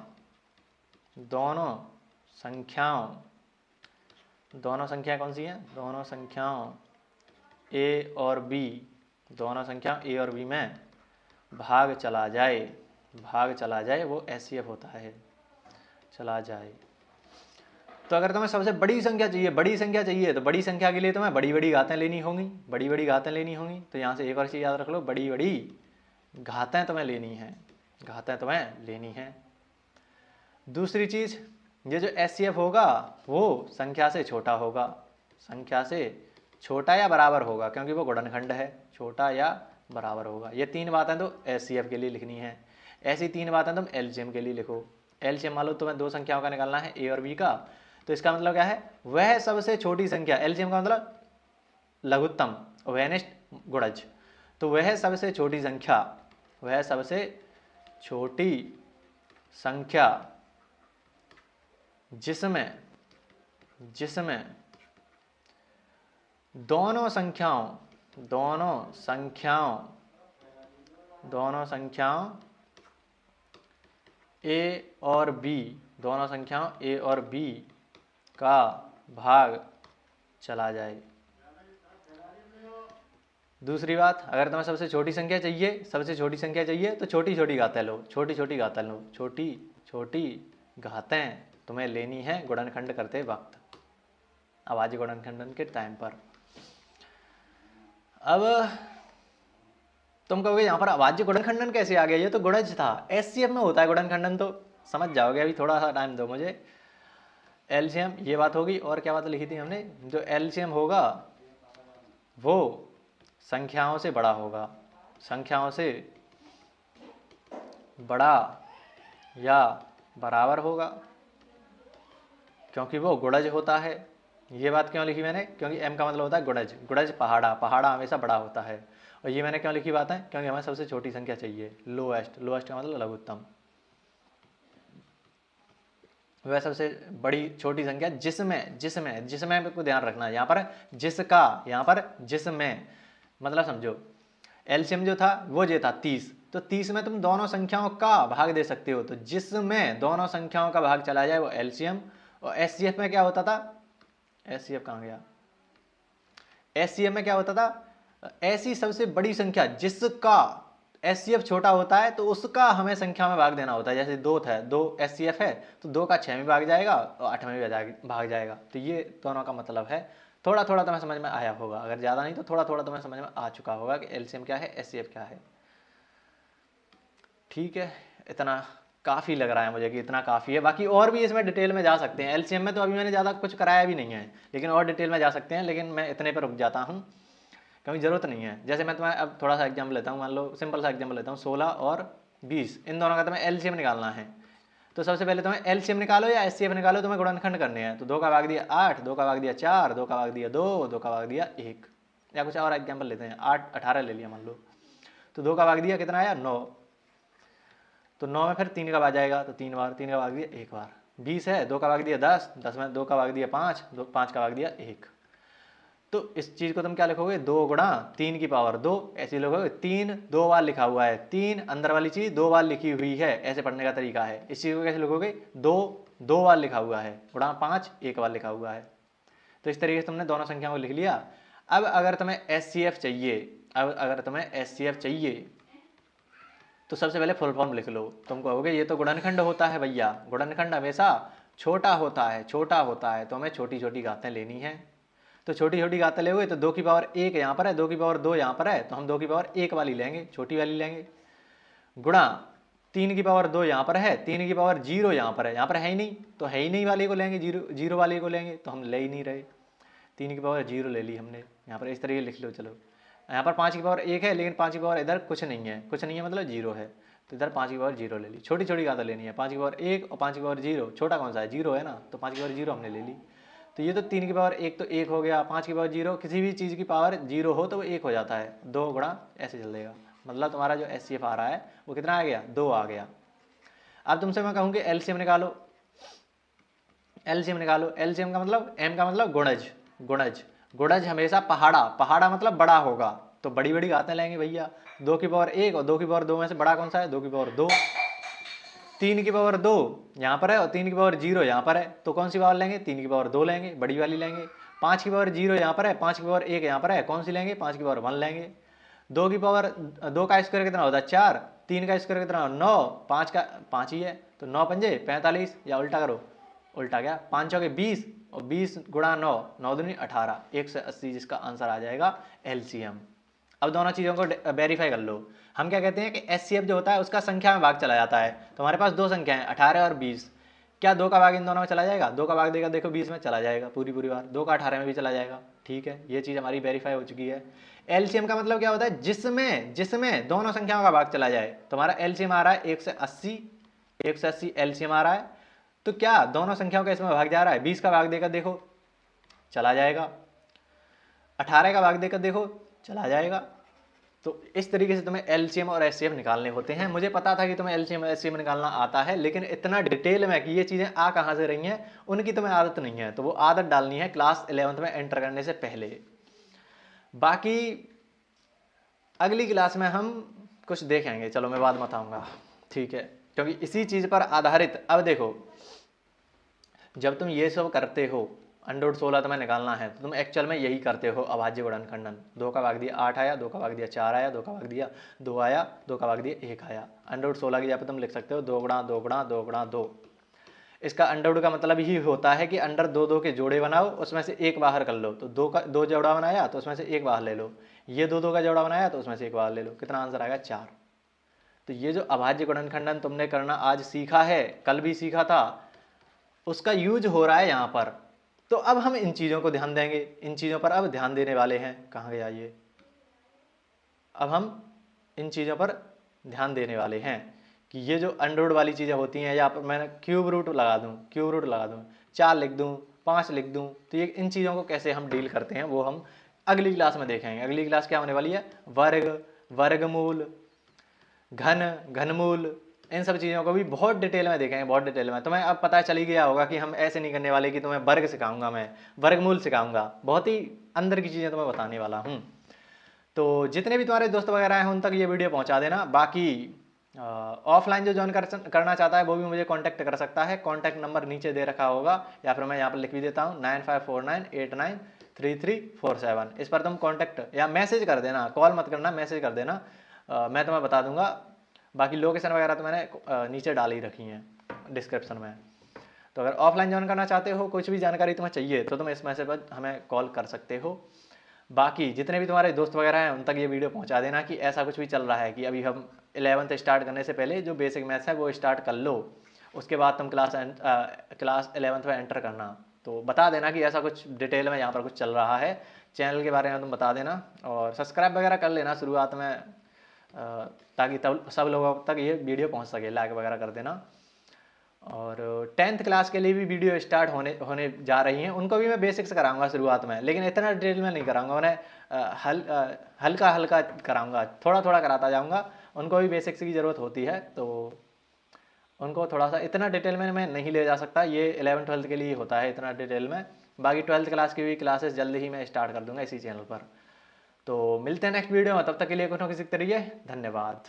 दोनों संख्या कौन सी हैं, दोनों संख्याओं ए और बी, दोनों संख्याओं ए और बी में भाग चला जाए वो एचसीएफ होता है, चला जाए। तो अगर तुम्हें सबसे बड़ी संख्या चाहिए तो बड़ी संख्या के लिए तुम्हें बड़ी बड़ी घातें लेनी होंगी, तो यहाँ से एक और चीज़ याद रख लो, बड़ी बड़ी घातें तुम्हें लेनी हैं। दूसरी चीज़, ये जो एचसीएफ होगा वो संख्या से छोटा या बराबर होगा, क्योंकि वो गुणनखंड है, छोटा या बराबर होगा। ये तीन बातें तो एचसीएफ के लिए लिखनी है। ऐसी तीन बातें तुम एलसीएम के लिए लिखो। एलसीएम मान लो तुम्हें दो संख्याओं का निकालना है ए और बी का, तो इसका मतलब क्या है, वह सबसे छोटी संख्या, एलसीएम का मतलब लघुत्तम, वेनिस्ट गुणज। तो वह सबसे छोटी संख्या जिसमें दोनों संख्याओं ए और बी का भाग चला जाए। दूसरी बात, अगर तुम्हें सबसे छोटी संख्या चाहिए तो छोटी छोटी घातें तुम्हें लेनी है गुणनखंड करते वक्त, अभाज्य गुणनखंडन के टाइम पर। अब तुम कहोगे यहाँ पर अभाज्य गुणनखंडन कैसे आ गया, ये तो गुणज था। एचसीएफ में होता है गुणनखंडन, तो समझ जाओगे, अभी थोड़ा सा टाइम दो मुझे। एलसीएम ये बात होगी, और क्या बात लिखी थी हमने, जो एलसीएम होगा वो संख्याओं से बड़ा होगा, संख्याओं से बड़ा या बराबर होगा, क्योंकि वो गुणज होता है। ये बात क्यों लिखी मैंने, क्योंकि एम का मतलब होता है गुणज, पहाड़ा हमेशा बड़ा होता है। और ये मैंने क्यों लिखी बात है, क्योंकि हमें सबसे छोटी संख्या चाहिए, लोएस्ट का मतलब लघुत्तम। वह सबसे बड़ी छोटी संख्या जिसमें को ध्यान रखना है, यहाँ पर जिसमें मतलब समझो, एलसीएम जो था वो ये था 30, तो 30 में तुम दोनों संख्याओं का भाग दे सकते हो, तो जिसमें दोनों संख्याओं का भाग चला जाए वो एलसीएम। और एचसीएफ में क्या होता था, एचसीएफ कहाँ गया, एचसीएफ में क्या होता था, ऐसी सबसे बड़ी संख्या जिसका एचसीएफ छोटा होता है तो उसका हमें संख्या में भाग देना होता है। जैसे 2 एचसीएफ है तो 2 का 6 में भाग जाएगा और 8 में भी भाग जाएगा। तो ये दोनों का मतलब है। थोड़ा थोड़ा तुम्हें समझ में आया होगा, अगर ज़्यादा नहीं तो थोड़ा थोड़ा तुम्हें समझ में आ चुका होगा कि एलसीएम क्या है, एचसीएफ क्या है। ठीक है, इतना काफ़ी लग रहा है मुझे कि इतना काफ़ी है। बाकी और भी इसमें डिटेल में जा सकते हैं। एलसीएम में तो अभी मैंने ज़्यादा कुछ कराया भी नहीं है, लेकिन और डिटेल में जा सकते हैं, लेकिन मैं इतने पर रुक जाता हूँ क्योंकि ज़रूरत नहीं है। जैसे मैं तुम्हें अब थोड़ा सा एग्जाम्पल लेता हूँ, मान लो सिंपल सा एग्जाम्पल लेता हूँ, 16 और 20 इन दोनों का तुम्हें एलसीएम निकालना है। तो सबसे पहले तुम्हें एलसीएम निकालो या एचसीएफ निकालो, तुम्हें गुणनखंड करने हैं। तो 2 का भाग दिया 8, 2 का भाग दिया 4, 2 का भाग दिया 2, 2 का भाग दिया 1। या कुछ और एग्जाम्पल लेते हैं, 8 18 ले लिया मान लो, तो 2 का भाग दिया कितना आया 9, तो 9 में फिर 3 का भाग जाएगा, तो 3 बार, 3 का भाग दिया 1 बार। 20 है, 2 का भाग दिया 10, 10 में 2 का भाग दिया 5, 5 का भाग दिया 1। तो इस चीज़ को तुम क्या लिखोगे, 2 गुणा 3 की पावर 2, ऐसे लिखोगे। 3 2 बार लिखा हुआ है, 3 अंदर वाली चीज़ 2 बार लिखी हुई है, ऐसे पढ़ने का तरीका है। इस चीज़ को कैसे लिखोगे, 2 2 बार लिखा हुआ है, गुणा 5 1 बार लिखा हुआ है। तो इस तरीके से तुमने दोनों संख्याओं को लिख लिया। अब अगर तुम्हें एचसीएफ चाहिए, तो सबसे पहले फुल फॉर्म लिख लो। तुम कहोगे ये तो गुणनखंड होता है भैया, गुणनखंड हमेशा छोटा होता है, तो हमें छोटी छोटी घातें लेनी है। तो छोटी छोटी घातें लेंगे तो 2 की पावर 1 यहाँ पर है, 2 की पावर 2 यहाँ पर है, तो हम 2 की पावर 1 वाली लेंगे, छोटी वाली लेंगे, गुणा 3 की पावर 2 यहाँ पर है, 3 की पावर 0 यहाँ पर है, यहाँ पर है ही नहीं तो है ही नहीं वाली को लेंगे, जीरो वाली को लेंगे, तो हम ले ही नहीं रहे, 3 की पावर 0 ले ली हमने, यहाँ पर इस तरीके लिख लो। चलो यहाँ पर 5 की पावर 1 है, लेकिन 5 की पावर इधर कुछ नहीं है, कुछ नहीं है मतलब 0 है, तो इधर 5 की पावर 0 ले ली। छोटी छोटी घातें लेनी है, 5 की पावर 1 और 5 की पावर 0, छोटा कौन सा है 0 है ना, तो 5 की पावर 0 हमने ले ली। तो ये तो 3 की पावर 1 तो 1 हो गया, 5 की पावर 0, किसी भी चीज़ की पावर 0 हो तो वो 1 हो जाता है, 2 गुणा ऐसे चल देगा, मतलब तुम्हारा जो HCF आ रहा है वो कितना आ गया, 2 आ गया। अब तुमसे मैं कहूँगी LCM निकालो, LCM निकालो, LCM का मतलब M का मतलब गुणज, गुणज गुणज हमेशा पहाड़ा मतलब बड़ा होगा, तो बड़ी बड़ी घातें लेंगे भैया, 2 की पावर 1 और 2 की पावर 2 में से बड़ा कौन सा है, 2 की पावर 2, 3 की पावर 2 यहाँ पर है और 3 की पावर 0 यहाँ पर है, तो कौन सी पावर लेंगे, 3 की पावर 2 लेंगे, बड़ी वाली लेंगे। 5 की पावर 0 यहाँ पर है, 5 की पावर 1 यहाँ पर है, कौन सी लेंगे, 5 की पावर 1 लेंगे। 2 की पावर 2 का स्क्वायर कितना होता है 4, 3 का स्क्वायर कितना 9, 5 का 5 ही है, तो 9 पंजे 45, या उल्टा करो, उल्टा क्या, 5 चौके 20 और 20 गुणा 9, 9 दूनी 18, 180 जिसका आंसर आ जाएगा LCM। अब दोनों चीज़ों को वेरीफाई कर लो। हम क्या कहते हैं कि HCF जो होता है उसका संख्या में भाग चला जाता है, तो हमारे पास दो संख्या है 18 और 20, क्या 2 का भाग इन दोनों में चला जाएगा, 2 का भाग देगा देखो 20 में चला जाएगा, पूरी बार 2 का 18 में भी चला जाएगा, ठीक है, ये चीज़ हमारी वेरीफाई हो चुकी है। LCM का मतलब क्या होता है, जिसमें दोनों संख्याओं का भाग चला जाए, तो हमारा LCM आ रहा है 180, 180 LCM आ रहा है, तो क्या दोनों संख्याओं का इसमें भाग जा रहा है, 20 का भाग देकर देखो चला जाएगा, 18 का भाग देकर देखो चला जाएगा। तो इस तरीके से तुम्हें LCM और HCF निकालने होते हैं। मुझे पता था कि तुम्हें LCM और HCF निकालना आता है, लेकिन इतना डिटेल में कि ये चीज़ें आ कहाँ से रही हैं उनकी तुम्हें आदत नहीं है, तो वो आदत डालनी है क्लास 11th में एंटर करने से पहले। बाकी अगली क्लास में हम कुछ देखेंगे, चलो मैं बाद में बताऊँगा, ठीक है, क्योंकि इसी चीज़ पर आधारित। अब देखो जब तुम ये सब करते हो √16 तुम्हें निकालना है, तो तुम एक्चुअल में यही करते हो, अभाज्य गुणनखंडन। 2 का भाग दिया 8 आया, 2 का भाग दिया 4 आया, 2 का भाग दिया 2 आया, 2 का भाग दिया 1 आया। √16 की जगह पर तुम लिख सकते हो 2 गुणा 2 गुणा 2 गुणा 2। इसका अंडर का मतलब ही होता है कि अंडर 2 2 के जोड़े बनाओ, उसमें से एक बाहर कर लो, तो 2 जोड़ा बनाया तो उसमें से एक बाहर ले लो, ये 2 2 का जोड़ा बनाया तो उसमें से एक बाहर ले लो, कितना आंसर आएगा 4। तो ये जो अभाज्य गुणनखंडन तुमने करना आज सीखा है, कल भी सीखा था, उसका यूज हो रहा है यहाँ पर। तो अब हम इन चीज़ों को ध्यान देंगे, इन चीज़ों पर अब ध्यान देने वाले हैं। कहाँ गया ये, अब हम इन चीज़ों पर ध्यान देने वाले हैं कि ये जो अंडर वाली चीज़ें होती हैं, या मैं क्यूब रूट लगा दूँ, 4 लिख दूँ, 5 लिख दूँ, तो ये इन चीज़ों को कैसे हम डील करते हैं वो हम अगली क्लास में देखेंगे। अगली क्लास क्या होने वाली है, वर्ग, वर्गमूल, घनमूल, इन सब चीज़ों को भी बहुत डिटेल में देखेंगे, बहुत डिटेल में। तुम्हें अब पता चल ही गया होगा कि हम ऐसे नहीं करने वाले कि तुम्हें वर्ग सिखाऊंगा, मैं वर्गमूल सिखाऊंगा, बहुत ही अंदर की चीज़ें तुम्हें बताने वाला हूँ। तो जितने भी तुम्हारे दोस्त वगैरह हैं उन तक ये वीडियो पहुँचा देना। बाकी ऑफलाइन जो ज्वाइन करना चाहता है वो भी मुझे कांटेक्ट कर सकता है, कांटेक्ट नंबर नीचे दे रखा होगा, या फिर मैं यहाँ पर लिख भी देता हूँ 9549893347। इस पर तुम कांटेक्ट या मैसेज कर देना, कॉल मत करना, मैसेज कर देना, मैं तुम्हें बता दूंगा। बाकी लोकेशन वगैरह तो मैंने नीचे डाल ही रखी हैं डिस्क्रिप्शन में। तो अगर ऑफलाइन ज्वाइन करना चाहते हो, कुछ भी जानकारी तुम्हें चाहिए, तो तुम इस मैसेज पर हमें कॉल कर सकते हो। बाकी जितने भी तुम्हारे दोस्त वगैरह हैं उन तक ये वीडियो पहुंचा देना कि ऐसा कुछ भी चल रहा है कि अभी हम 11th स्टार्ट करने से पहले जो बेसिक मैथ्स है वो स्टार्ट कर लो, उसके बाद तुम क्लास 11th में एंटर करना। तो बता देना कि ऐसा कुछ डिटेल में यहाँ पर कुछ चल रहा है, चैनल के बारे में तुम बता देना, और सब्सक्राइब वगैरह कर लेना शुरुआत में, ताकि तब सब लोगों तक ये वीडियो पहुंच सके, लाइक वगैरह कर देना। और 10th क्लास के लिए भी वीडियो स्टार्ट होने जा रही हैं, उनको भी मैं बेसिक्स कराऊंगा शुरुआत में, लेकिन इतना डिटेल में नहीं कराऊंगा, उन्हें हल्का हल्का कराऊंगा, थोड़ा थोड़ा कराता जाऊंगा। उनको भी बेसिक्स की ज़रूरत होती है, तो उनको थोड़ा सा इतना डिटेल में मैं नहीं ले जा सकता, ये 11th 12th के लिए होता है इतना डिटेल में। बाकी 12th क्लास की भी क्लासेस जल्दी ही मैं स्टार्ट कर दूंगा इसी चैनल पर। तो मिलते हैं नेक्स्ट वीडियो में, तब तक के लिए कुछ ना कुछ सीखते रहिए, धन्यवाद।